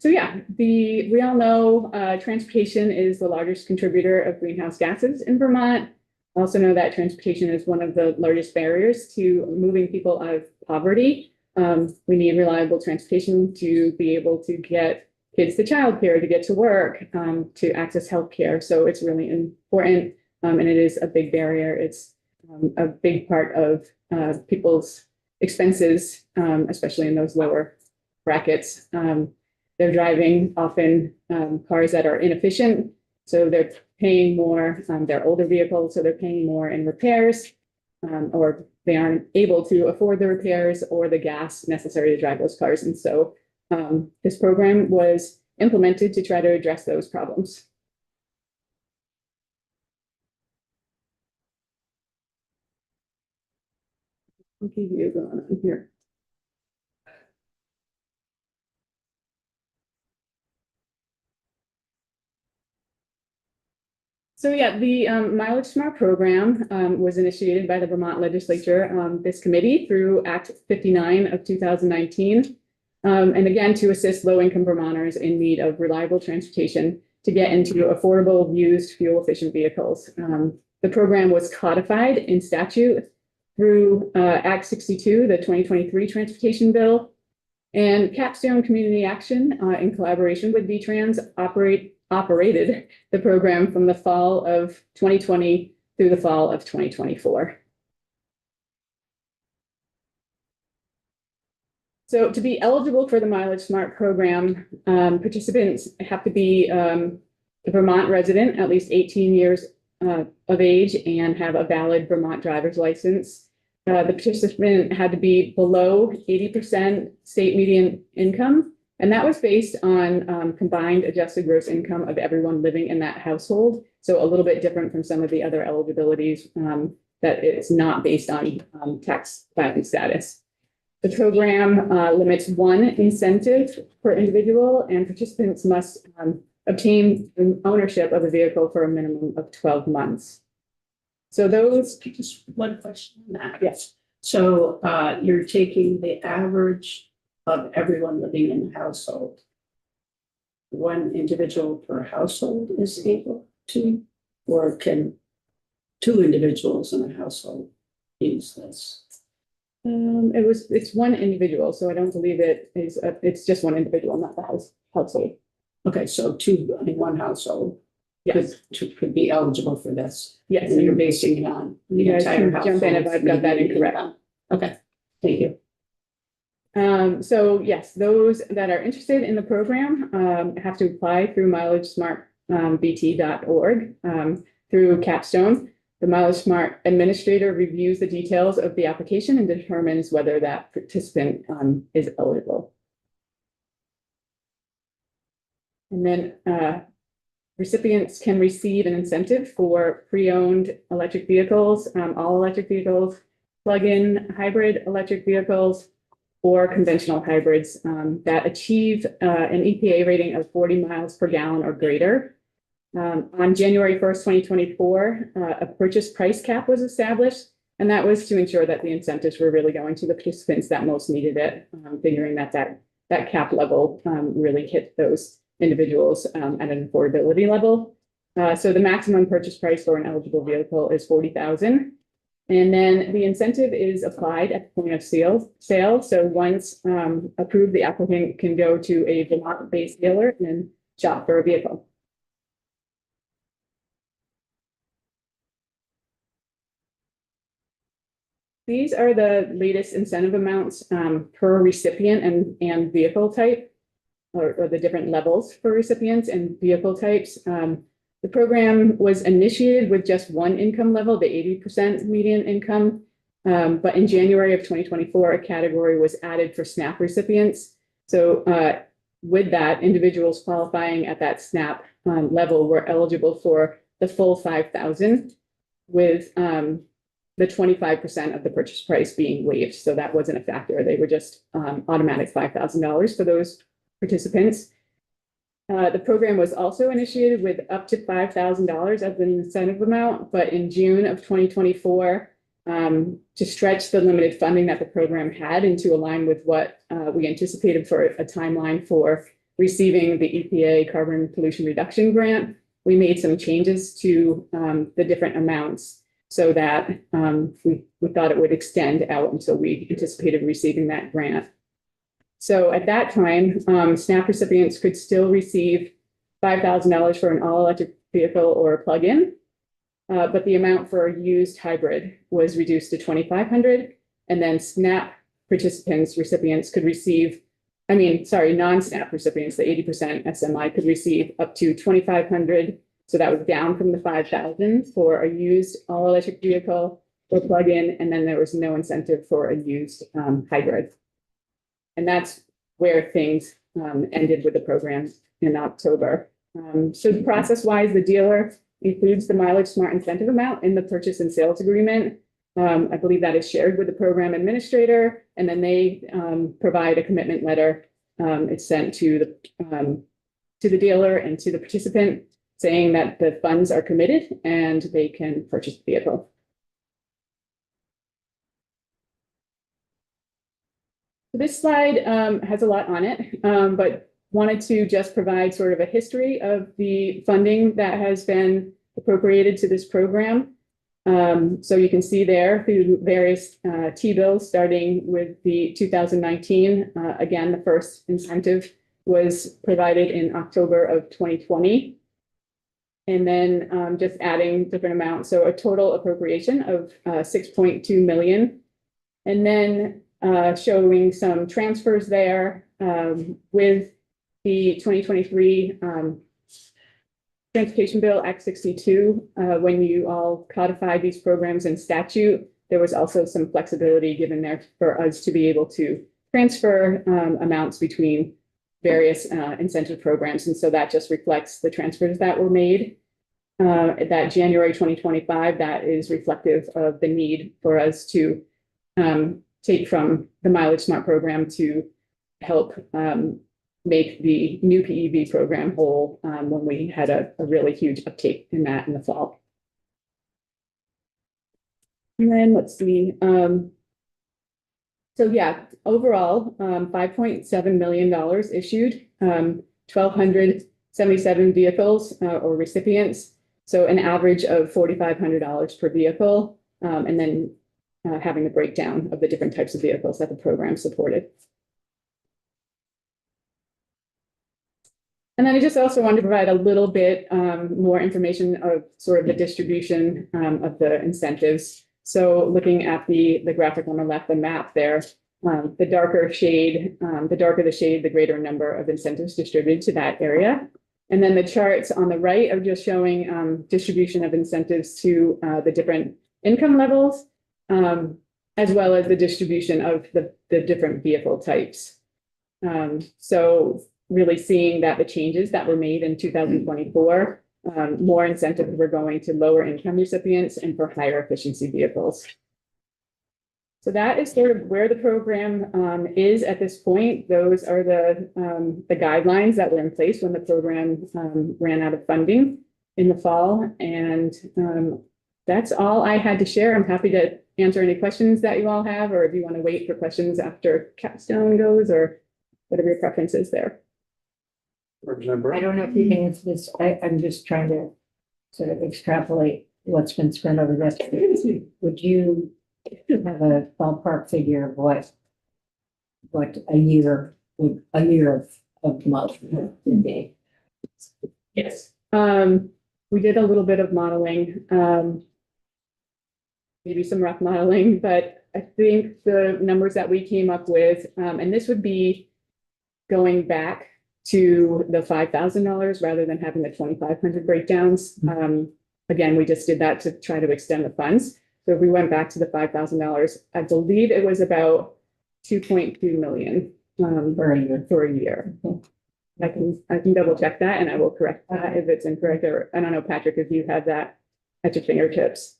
yeah, we all know transportation is the largest contributor of greenhouse gases in Vermont. Also know that transportation is one of the largest barriers to moving people out of poverty. We need reliable transportation to be able to get kids to childcare, to get to work, to access healthcare. So it's really important, and it is a big barrier. It's a big part of people's expenses, especially in those lower brackets. They're driving often cars that are inefficient, so they're paying more. They're older vehicles, so they're paying more in repairs, or they aren't able to afford the repairs or the gas necessary to drive those cars. And so this program was implemented to try to address those problems. Funky view going on here. So yeah, the Mileage Smart program was initiated by the Vermont legislature, this committee through Act 59 of 2019. And again, to assist low-income Vermonters in need of reliable transportation to get into affordable, used, fuel-efficient vehicles. The program was codified in statute through Act 62, the 2023 Transportation Bill. And Capstone Community Action, in collaboration with V-Trans, operated the program from the fall of 2020 through the fall of 2024. So to be eligible for the Mileage Smart program, participants have to be a Vermont resident, at least 18 years of age, and have a valid Vermont driver's license. The participant had to be below 80% state median income, and that was based on combined adjusted gross income of everyone living in that household. So a little bit different from some of the other eligibilities that it's not based on tax filing status. The program limits one incentive per individual, and participants must obtain ownership of a vehicle for a minimum of 12 months. So those. Just one question on that. Yes. So you're taking the average of everyone living in the household. One individual per household is able to, or can two individuals in a household use this? It's one individual, so I don't believe it is. It's just one individual, not the household. Okay, so two in one household. Yes, could be eligible for this. yes. And you're basing it on the You guys entire can household. jump in if I've got that incorrect. Okay, thank you. So yes, those that are interested in the program have to apply through mileagesmartbt.org through Capstone. The Mileage Smart administrator reviews the details of the application and determines whether that participant is eligible. And then recipients can receive an incentive for pre-owned electric vehicles, all electric vehicles, plug-in hybrid electric vehicles, or conventional hybrids that achieve an EPA rating of 40 miles per gallon or greater. On January 1st, 2024, a purchase price cap was established, and that was to ensure that the incentives were really going to the participants that most needed it, figuring that cap level really hit those individuals at an affordability level. So the maximum purchase price for an eligible vehicle is $40,000. And then the incentive is applied at the point of sale. So once approved, the applicant can go to a Vermont-based dealer and shop for a vehicle. These are the latest incentive amounts per recipient and vehicle type, or the different levels for recipients and vehicle types. The program was initiated with just one income level, the 80% median income. But in January of 2024, a category was added for SNAP recipients. So with that, individuals qualifying at that SNAP level were eligible for the full 5,000 with the 25% of the purchase price being waived. So that wasn't a factor. They were just automatic $5,000 for those participants. The program was also initiated with up to $5,000 as an incentive amount, but in June of 2024, to stretch the limited funding that the program had and to align with what we anticipated for a timeline for receiving the EPA carbon pollution reduction grant, we made some changes to the different amounts so that we thought it would extend out until we anticipated receiving that grant. So at that time, SNAP recipients could still receive $5,000 for an all-electric vehicle or a plug-in, but the amount for a used hybrid was reduced to $2,500, and then SNAP recipients could receive, non-SNAP recipients, the 80% SMI could receive up to $2,500. So that was down from the $5,000 for a used all-electric vehicle or plug-in, and then there was no incentive for a used hybrid. And that's where things ended with the program in October. So process-wise, the dealer includes the Mileage Smart incentive amount in the purchase and sales agreement. I believe that is shared with the program administrator, and then they provide a commitment letter. It's sent to the dealer and to the participant, saying that the funds are committed and they can purchase the vehicle. This slide has a lot on it, but wanted to just provide sort of a history of the funding that has been appropriated to this program. So you can see there through various T-bills, starting with the 2019. Again, the first incentive was provided in October of 2020. And then just adding different amounts. So a total appropriation of 6.2 million. And then showing some transfers there with the 2023 Transportation Bill Act 62. When you all codified these programs in statute, there was also some flexibility given there for us to be able to transfer amounts between various incentive programs. And so that just reflects the transfers that were made. That January 2025, that is reflective of the need for us to take from the Mileage Smart program to help make the new PEV program whole when we had a really huge uptake in that in the fall. And then let's see. So yeah, overall, $5.7 million issued, 1,277 vehicles or recipients. So an average of $4,500 per vehicle, and then having the breakdown of the different types of vehicles that the program supported. And then I just also wanted to provide a little bit more information of sort of the distribution of the incentives. So looking at the graphic on the left, the map there, the darker shade, the darker the shade, the greater number of incentives distributed to that area. And then the charts on the right are just showing distribution of incentives to the different income levels, as well as the distribution of the different vehicle types. So really seeing that the changes that were made in 2024, more incentives were going to lower income recipients and for higher efficiency vehicles. So that is sort of where the program is at this point. Those are the guidelines that were in place when the program ran out of funding in the fall. And that's all I had to share. I'm happy to answer any questions that you all have, or if you want to wait for questions after Capstone goes, or whatever your preference is there. I don't know if you can answer this. I'm just trying to sort of extrapolate what's been spent over the rest of the year. Would you have a ballpark figure of what a year of month would be? Yes. We did a little bit of modeling, maybe some rough modeling, but I think the numbers that we came up with, and this would be going back to the $5,000 rather than having the $2,500 breakdowns. Again, we just did that to try to extend the funds. So if we went back to the $5,000, I believe it was about 2.2 million For a year. for a year. I can double check that and I will correct that if it's incorrect, or I don't know, Patrick, if you have that at your fingertips.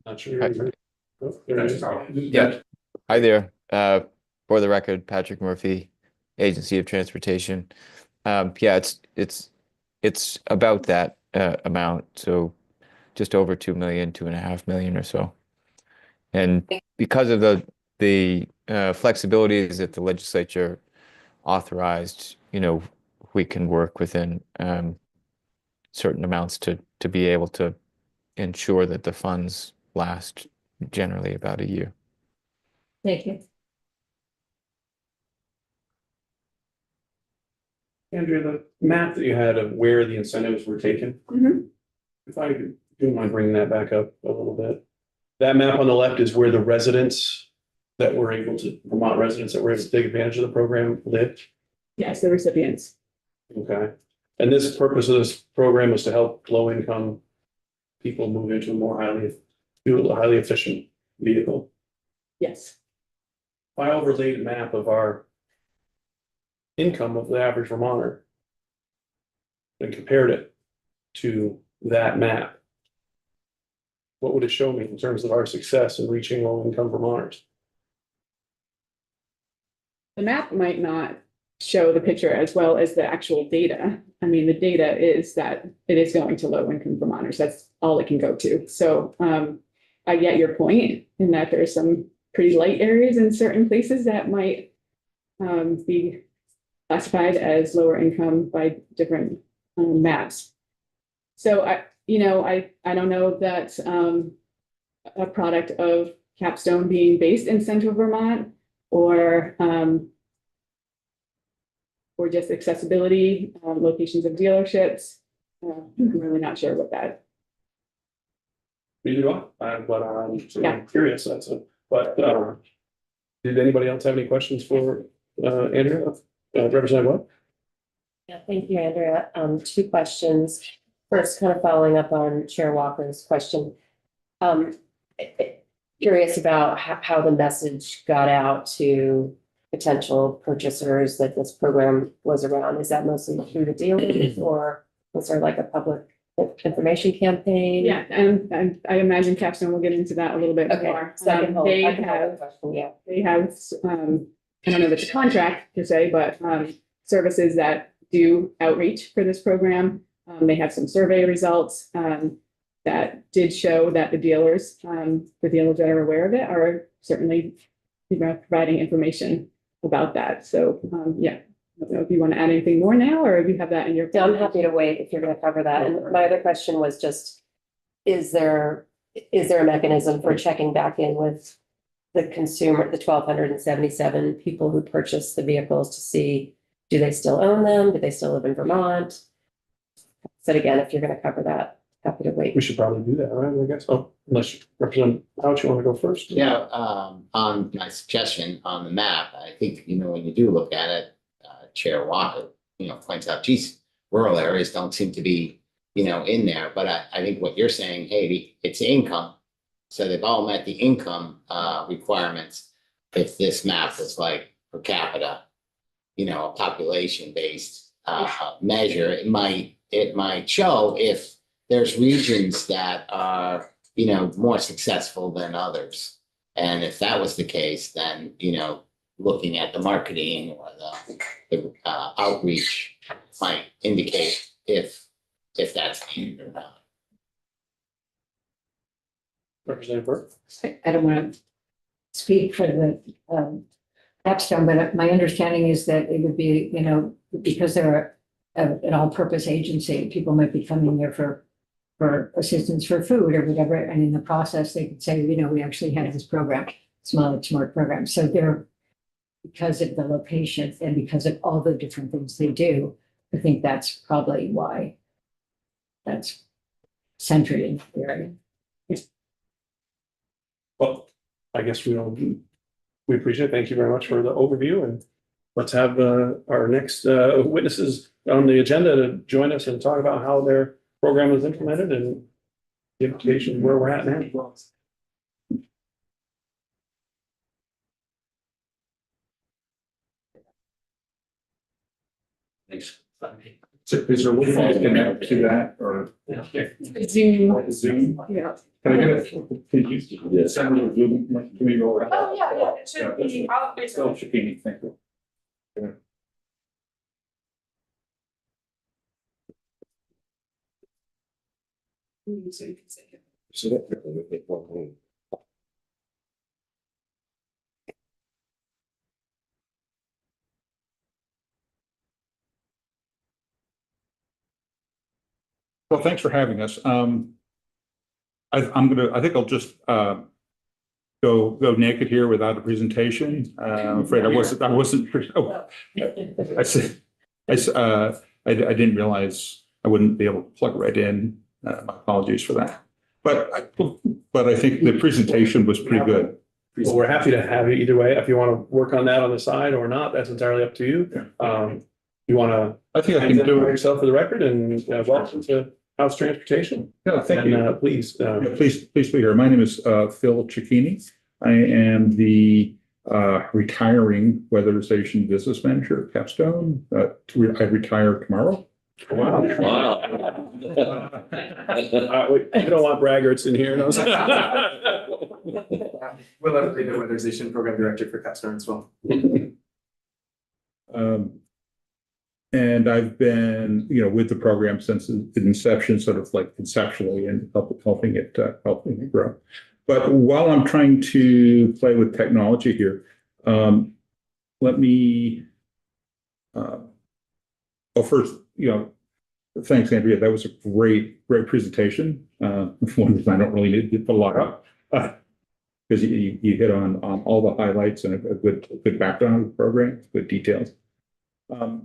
Not sure. Oh, there it is. Yeah. Hi there. For the record, Patrick Murphy, Agency of Transportation. Yeah, it's about that amount, so just over 2 million, 2.5 million or so. And because of the flexibilities that the legislature authorized, we can work within certain amounts to be able to ensure that the funds last generally about a year. Thank you. Andrea, the map that you had of where the incentives were taken, Mhm. if I do mind bringing that back up a little bit. That map on the left is where the residents that were able to, Vermont residents that were able to take advantage of the program lived. Yes, the recipients. Okay. And this purpose of this program was to help low income people move into a more highly efficient vehicle. Yes. If I overlaid a map of our income of the average Vermonter and compared it to that map, what would it show me in terms of our success in reaching low income Vermonters? The map might not show the picture as well as the actual data. I mean, the data is that it is going to low income Vermonters. That's all it can go to. So I get your point in that there's some pretty light areas in certain places that might be classified as lower income by different maps. So I don't know if that's a product of Capstone being based in central Vermont or just accessibility, locations of dealerships. I'm really not sure what that. Neither do I, but I'm Yeah. curious, that's it. But did anybody else have any questions for Andrea? Representative Webb? Yeah, thank you, Andrea. Two questions. First, kind of following up on Chair Walker's question. Curious about how the message got out to potential purchasers that this program was around. Is that mostly through the dealers or was there like a public information campaign? Yeah, and I imagine Capstone will get into that a little bit Okay. more. Second, They I can have a have, question, yeah. I don't know if it's a contract per se, but services that do outreach for this program. They have some survey results that did show that the dealers that are aware of it are certainly providing information about that. So yeah, I don't know if you want to add anything more now or if you have that in your. Yeah, I'm happy to wait if you're going to cover that. And my other question was just, is there a mechanism for checking back in with the consumer, the 1,277 people who purchased the vehicles to see, do they still own them? Do they still live in Vermont? So again, if you're going to cover that, happy to wait. We should probably do that, right? I guess. Oh, unless Representative Couch, you want to go first? Yeah, on my suggestion on the map, I think, when you do look at it, Chair Walker, points out, geez, rural areas don't seem to be, in there. But I think what you're saying, hey, it's income. So they've all met the income requirements. If this map was like per capita, a population-based measure, it might show if there's regions that are, more successful than others. And if that was the case, then, looking at the marketing or the outreach might indicate if that's needed or not. Representative Burke? I don't want to speak for the Capstone, but my understanding is that it would be, because they're an all-purpose agency, people might be coming there for assistance for food or whatever, and in the process, they could say, we actually have this program, Smart program. So they're, because of the location and because of all the different things they do, I think that's probably why that's centered in the area. Well, I guess we appreciate it. Thank you very much for the overview and let's have our next witnesses on the agenda to join us and talk about how their program was implemented and the implication where we're at now. Thanks. So is there a way to connect to that or Zoom, Zoom? yeah. Can I get it? Can you send me a Zoom link to me or? Oh, yeah, it should be. Still Shakini, thank you. So that would make one thing. Well, thanks for having us. I think I'll just go naked here without a presentation. I'm afraid I wasn't. Oh, I didn't realize I wouldn't be able to plug right in. My apologies for that. But I think the presentation was pretty good. Well, we're happy to have you either way. If you want to work on that on the side or not, that's entirely up to you. You want to I think I can do identify it. yourself for the record and welcome to House Transportation. No, thank And you. please, Yeah, please be here. My name is Phil Cicchini. I am the retiring weatherization business manager at Capstone. I retire tomorrow. wow. Wow. We don't want braggarts in here. No. Will Everett, the weatherization program director for Capstone as well. And I've been, with the program since its inception, sort of like conceptually and helping it grow. But while I'm trying to play with technology here, let me. First, thanks, Andrea. That was a great presentation. One I don't really need to put a lot up because you hit on all the highlights and a good background of the program, good details. I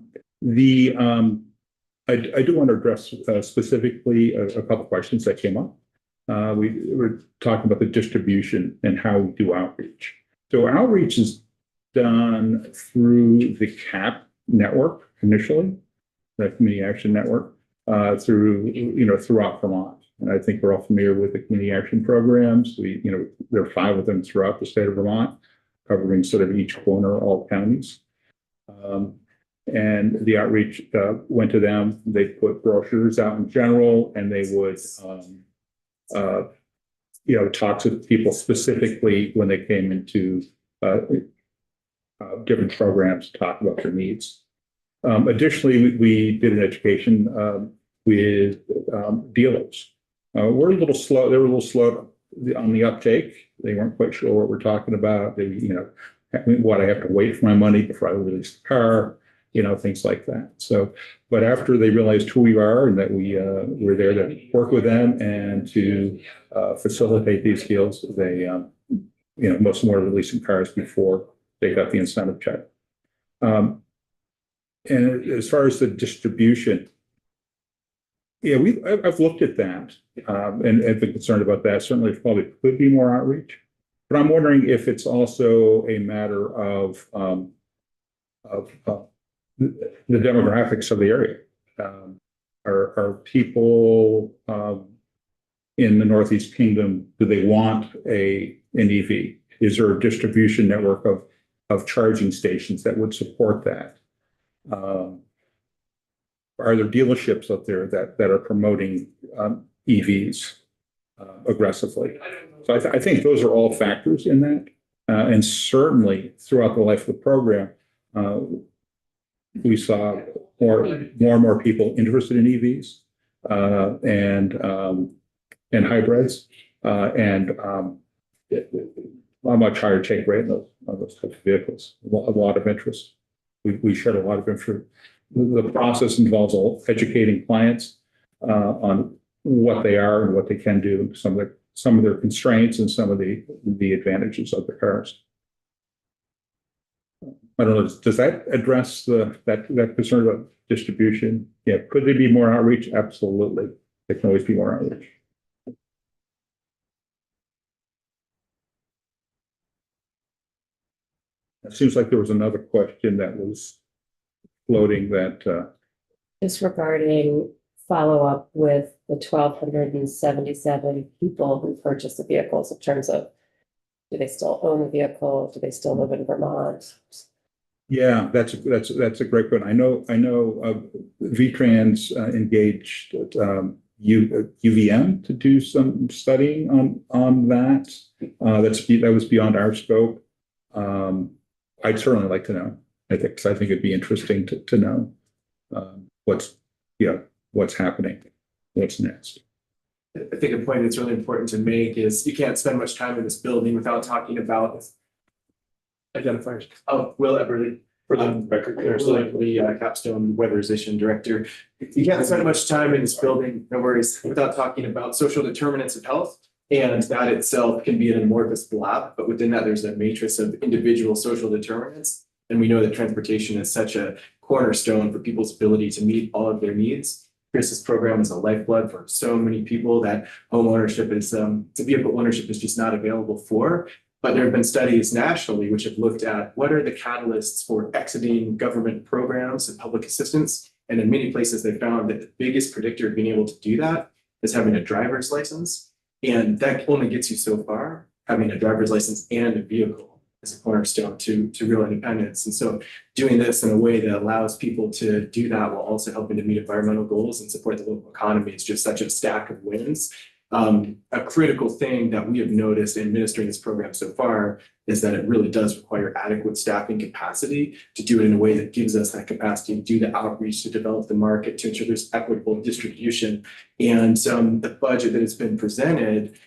do want to address specifically a couple of questions that came up. We were talking about the distribution and how we do outreach. So outreach is done through the CAP network initially, the Community Action Network, throughout Vermont. And I think we're all familiar with the community action programs. There are 5 of them throughout the state of Vermont, covering sort of each corner, all counties. And the outreach went to them. They put brochures out in general, and they would, talk to people specifically when they came into different programs to talk about their needs. Additionally, we did an education with what were a little slow. They were a little slow on the uptake. They weren't quite sure what we're talking about. They, what I have to wait for my money before I release the car, things like that. So, but after they realized who we are and that we were there to work with them and to facilitate these deals, they, most of them were releasing cars before they got the incentive check. And as far as the distribution, I've looked at that and been concerned about that. Certainly, probably could be more outreach, but I'm wondering if it's also a matter of the demographics of the area. Are people in the Northeast Kingdom, do they want an EV? Is there a distribution network of charging stations that would support that? Are there dealerships out there that are promoting EVs aggressively? So I think those are all factors in that. And certainly throughout the life of the program, we saw more and more people interested in EVs and hybrids and a much higher take rate on those types of vehicles. A lot of interest. We shared a lot of interest. The process involves educating clients on what they are and what they can do, some of their constraints and some of the advantages of the cars. I don't know, does that address that concern about distribution? Yeah, could there be more outreach? Absolutely. There can always be more outreach. It seems like there was another question that was floating that, Just regarding follow-up with the 1,277 people who purchased the vehicles in terms of, do they still own the vehicle? Do they still live in Vermont? yeah, that's a great point. I know, VTrans engaged UVM to do some studying on that. That was beyond our scope. I'd certainly like to know. I think it'd be interesting to know what's happening, what's next. I think a point that's really important to make is you can't spend much time in this building without talking about identifiers. Oh, Will Eberly. For the record, there's the Capstone Weatherization Director. You can't spend much time in this building, no worries, without talking about social determinants of health. And that itself can be an amorphous blob, but within that, there's a matrix of individual social determinants. And we know that transportation is such a cornerstone for people's ability to meet all of their needs. Chris's program is a lifeblood for so many people that home ownership is, vehicle ownership is just not available for. But there have been studies nationally which have looked at what are the catalysts for exiting government programs and public assistance. And in many places, they found that the biggest predictor of being able to do that is having a driver's license. And that only gets you so far, having a driver's license and a vehicle as a cornerstone to real independence. And so doing this in a way that allows people to do that while also helping to meet environmental goals and support the local economy is just such a stack of wins. A critical thing that we have noticed in administering this program so far is that it really does require adequate staffing capacity to do it in a way that gives us that capacity to do the outreach, to develop the market, to ensure there's equitable distribution. And the budget that has been presented,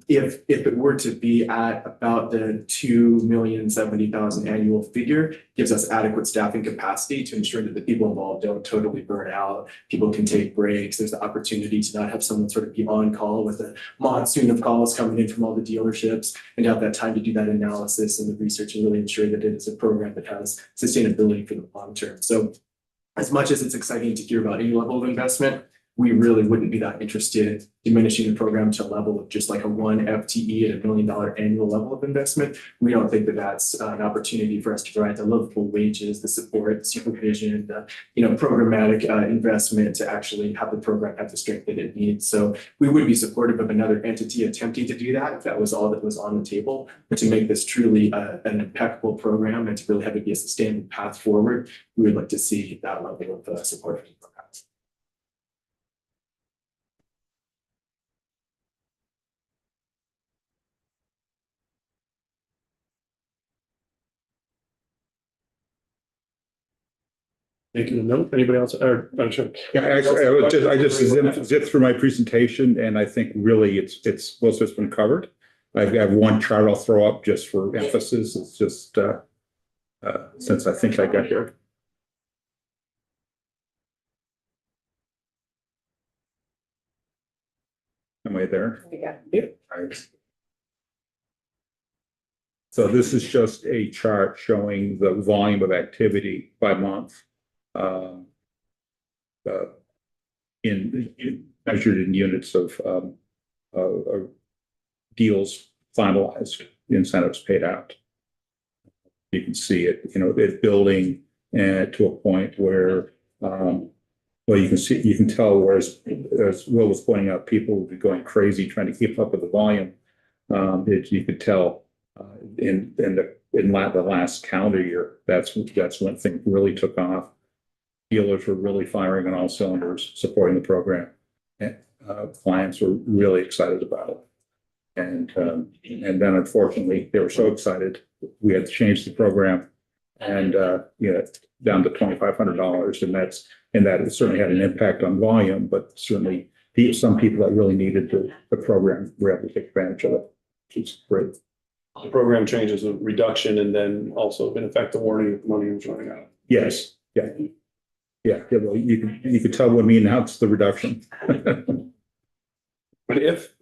if it were to be at about the 2,070,000 annual figure, gives us adequate staffing capacity to ensure that the people involved don't totally burn out. People can take breaks. There's the opportunity to not have someone sort of be on call with a monsoon of calls coming in from all the dealerships and have that time to do that analysis and the research and really ensure that it is a program that has sustainability for the long term. So as much as it's exciting to hear about any level of investment, we really wouldn't be that interested in diminishing the program to a level of just like a 1 FTE at $1 million annual level of investment. We don't think that that's an opportunity for us to provide the livable wages, the support, the supervision, the programmatic investment to actually have the program have the strength that it needs. So we would be supportive of another entity attempting to do that if that was all that was on the table. But to make this truly an impeccable program and to really have it be a sustainable path forward, we would like to see that level of support from the program. Making a note, anybody else, or, I'm sure. Yeah, actually, I just zipped through my presentation, and I think really it's most of it's been covered. I have one chart I'll throw up just for emphasis. It's just since I think I got here. Am I there? Yeah. Right. So this is just a chart showing the volume of activity by month. Measured in units of deals finalized, incentives paid out. You can see it, it's building to a point where, you can tell whereas as Will was pointing out, people would be going crazy trying to keep up with the volume. You could tell in the last calendar year, that's when things really took off. Dealers were really firing on all cylinders, supporting the program, and clients were really excited about it. And then unfortunately, they were so excited, we had to change the program, and down to $2,500, and that it certainly had an impact on volume, but certainly some people that really needed the program were able to take advantage of it, which is great. The program changes a reduction and then also in effect the warning if money was running out. Yes, yeah. Yeah, well, you could tell when we announced the reduction. But if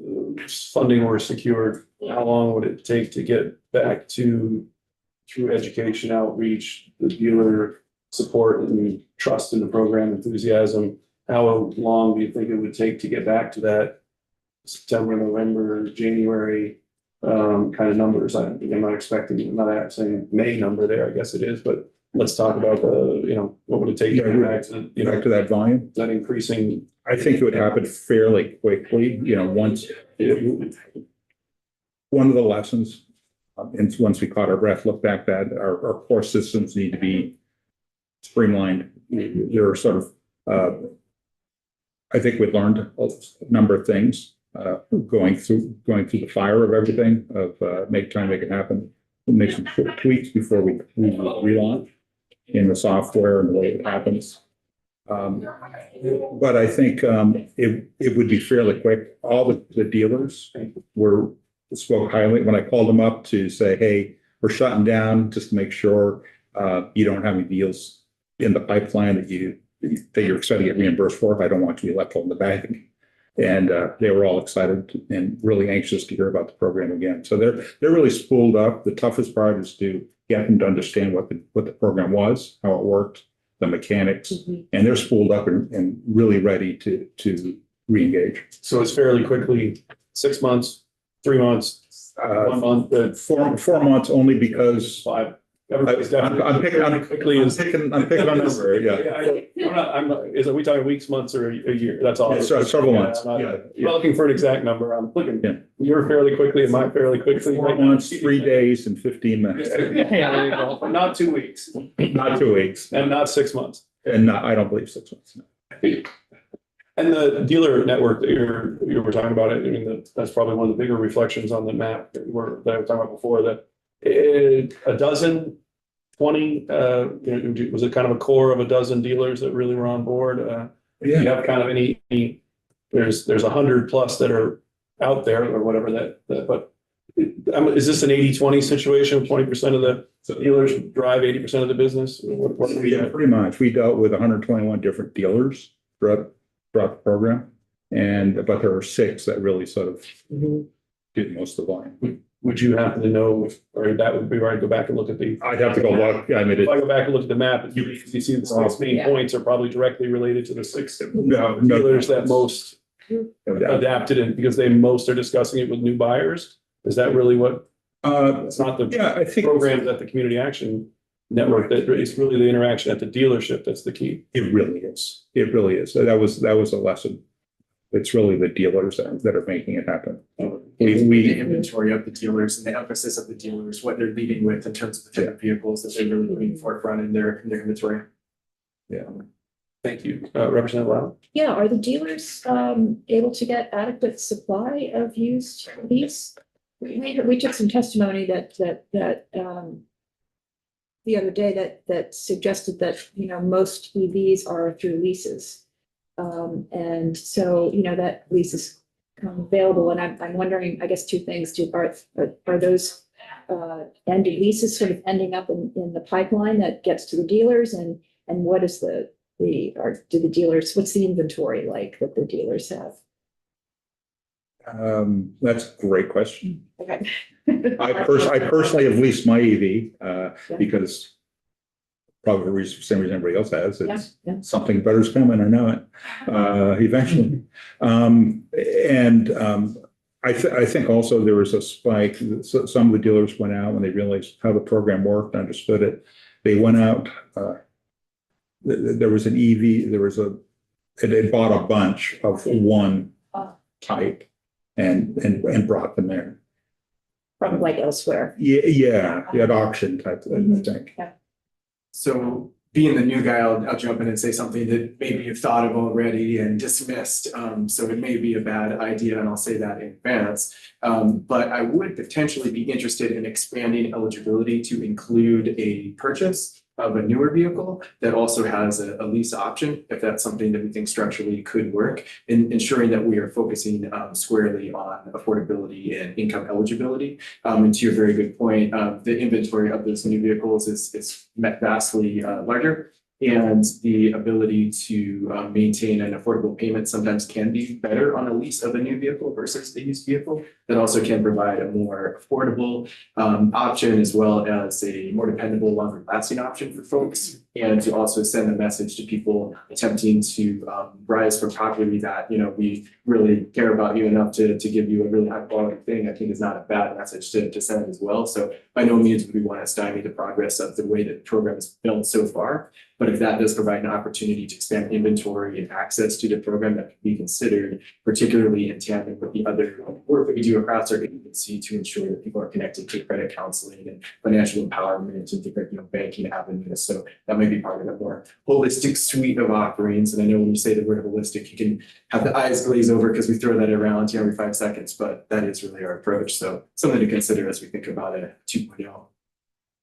funding were secured, how long would it take to get back to through education outreach, the dealer support and trust in the program, enthusiasm? How long do you think it would take to get back to that September, November, January kind of numbers. I'm not expecting, I'm not saying May number there, I guess it is, but let's talk about what would it take to get back to, Back to that volume. that increasing. I think it would happen fairly quickly, once. One of the lessons, and once we caught our breath, look back that our core systems need to be streamlined. There are sort of, I think we learned a number of things, going through the fire of everything, of trying to make it happen. We'll make some tweaks before we relaunch in the software and the way it happens. But I think it would be fairly quick. All the dealers spoke highly when I called them up to say, hey, we're shutting down just to make sure you don't have any deals in the pipeline that you're excited to get reimbursed for. If I don't want to be left holding the bag. And they were all excited and really anxious to hear about the program again. So they're really spooled up. The toughest part is to get them to understand what the program was, how it worked, the mechanics, and they're spooled up and really ready to re-engage. So it's fairly quickly, 6 months, 3 months, 1 month, 4 months only because 5. Everybody's definitely. I'm picking on a number, yeah. Are we talking weeks, months, or a year? That's all. Yeah, several months, I'm yeah. not looking for an exact number. I'm looking, you're fairly quickly and mine fairly quickly. 4 months, 3 days and 15 minutes. Not 2 weeks. Not 2 weeks. And not 6 months. And I don't believe 6 months. No. And the dealer network that you were talking about, I mean, that's probably one of the bigger reflections on the map that I was talking about before, that a dozen, 20, was it kind of a core of a dozen dealers that really were on board? You have kind of there's 100 plus that are out there or whatever but is this an 80-20 situation? 20% of the dealers drive 80% of the business? Yeah, pretty much. We dealt with 121 different dealers throughout the program. But there are 6 that really sort of did most of the volume. Would you happen to know, or that would be right, go back and look at the. I'd have to go look. I mean, if I go back and look at the map, you see the 6 main points are probably directly related to the 6 dealers that most adapted it, because they most are discussing it with new buyers. Is that really what? It's not the I think programs at the Community Action Network, that it's really the interaction at the dealership that's the key. It really is. It really is. That was a lesson. It's really the dealers that are making it happen. The inventory of the dealers and the emphasis of the dealers, what they're leading with in terms of the type of vehicles that they're really putting forefront in their inventory. Yeah. Thank you. Representative Lau? Yeah, are the dealers able to get adequate supply of used EVs? We took some testimony that the other day that suggested that, most EVs are through leases. And so, that leases come available, and I'm wondering, I guess, 2 things. Are those ended leases sort of ending up in the pipeline that gets to the dealers, and what is do the dealers, what's the inventory like that the dealers have? That's a great question. Okay. I personally have leased my EV because probably the same reason everybody else has. It's something better's coming, I know it eventually. I think also there was a spike. Some of the dealers went out when they realized how the program worked, understood it. They went out. There was an EV. They bought a bunch of one type and brought them in From like elsewhere. Yeah, at auction type of thing. Yeah. So being the new guy, I'll jump in and say something that maybe you've thought of already and dismissed. So it may be a bad idea, and I'll say that in advance. But I would potentially be interested in expanding eligibility to include a purchase of a newer vehicle that also has a lease option, if that's something that we think structurally could work, in ensuring that we are focusing squarely on affordability and income eligibility. And to your very good point, the inventory of those new vehicles is vastly larger. And the ability to maintain an affordable payment sometimes can be better on a lease of a new vehicle versus a used vehicle. That also can provide a more affordable option, as well as a more dependable, longer lasting option for folks. and to also send a message to people attempting to rise from poverty that, you know, we really care about you enough to give you a really high quality thing, I think is not a bad message to send as well. So by no means would we want to stymie the progress of the way that the program is built so far. But if that does provide an opportunity to expand inventory and access to the program, that could be considered, particularly in tandem with the other work that we do across our agency to ensure that people are connected to credit counseling and financial empowerment and different, you know, banking avenues. So that may be part of a more holistic suite of offerings. And I know when you say the word holistic, you can have the eyes glaze over because we throw that around, you know, every 5 seconds, but that is really our approach. So something to consider as we think about a 2.0.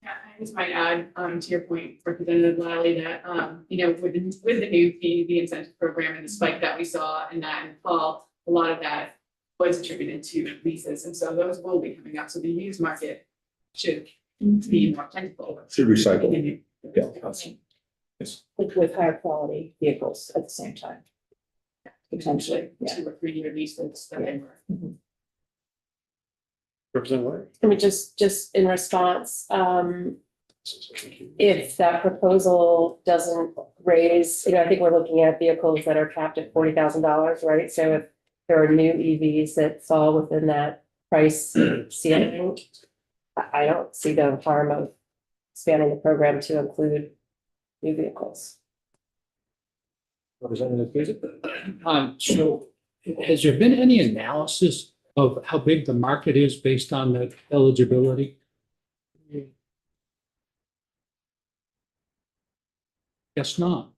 Yeah, I just might add, to your point, Representative Lally, that, you know, with the new fee, the incentive program and the spike that we saw in that in the fall, a lot of that was attributed to leases. And so those will be coming up. So the used market should be more plentiful. Should recycle. Yeah. Yes. With higher quality vehicles at the same time. Potentially, yeah. 2 or 3 year leases that they were. Representative Larry? I mean, just in response, if that proposal doesn't raise, you know, I think we're looking at vehicles that are capped at $40,000, right? So if there are new EVs that fall within that price ceiling, I don't see the harm of expanding the program to include new vehicles. Representative Gaza? So has there been any analysis of how big the market is based on the eligibility? Guess not.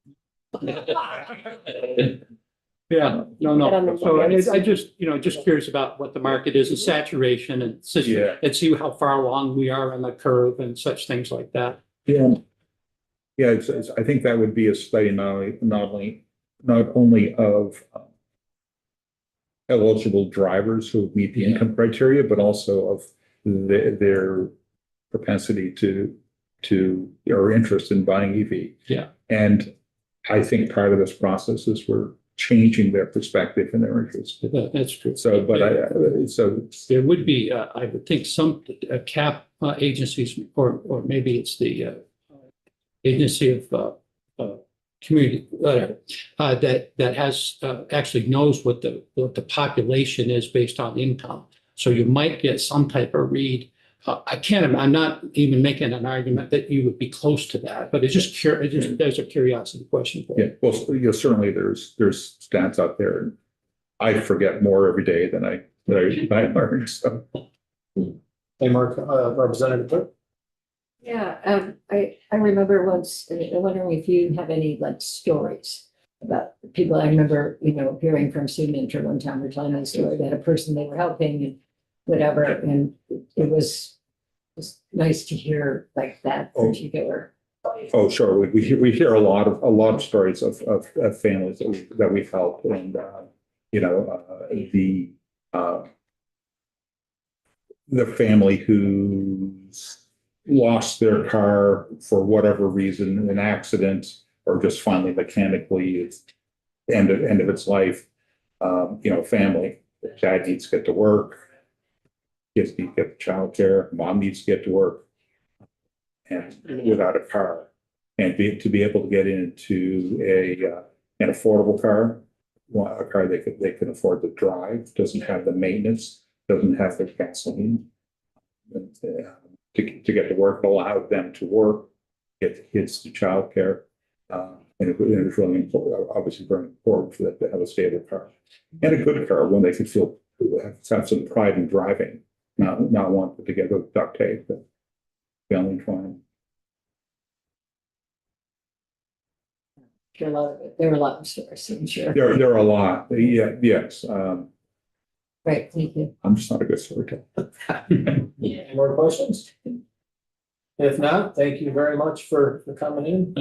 Yeah, no. So I just, you know, just curious about what the market is and saturation and see how far along we are on the curve and such things like that. Yeah. Yeah, I think that would be a study not only of eligible drivers who meet the income criteria, but also of their propensity to or interest in buying EV. Yeah. And I think part of this process is we're changing their perspective and their interest. That's true. So, but so there would be, I would think, some cap agencies, or maybe it's the agency of community, that has actually knows what the population is based on income. So you might get some type of read. I'm not even making an argument that you would be close to that, but it's just there's a curiosity question. Yeah, well, certainly there's stats out there, and I forget more every day than I learn. So, Hey, Mark, Representative Cook? Yeah, I remember once, I'm wondering if you have any like stories about people. I remember, you know, hearing from Sue Minter one time, we're telling a story about a person they were helping and whatever, and it was nice to hear like that particular. Oh, sure. We hear a lot of stories of families that we've helped, and you know, the family who's lost their car for whatever reason, an accident, or just finally mechanically it's end of its life. You know, family. Dad needs to get to work. Kids need to get childcare. Mom needs to get to work, and without a car, and to be able to get into an affordable car, a car they can afford to drive, doesn't have the maintenance, doesn't have the gasoline, and, to get to work, allow them to work, get the kids to childcare, and it was really important, obviously very important for them to have a stable car and a good car, one they could feel have some pride in driving. Not one put together with duct tape, but family twine. There are a lot of stories, I'm sure. There are a lot. Yeah, yes. Right, thank you. I'm just not a good storyteller. Any more questions? If not, thank you very much for coming in.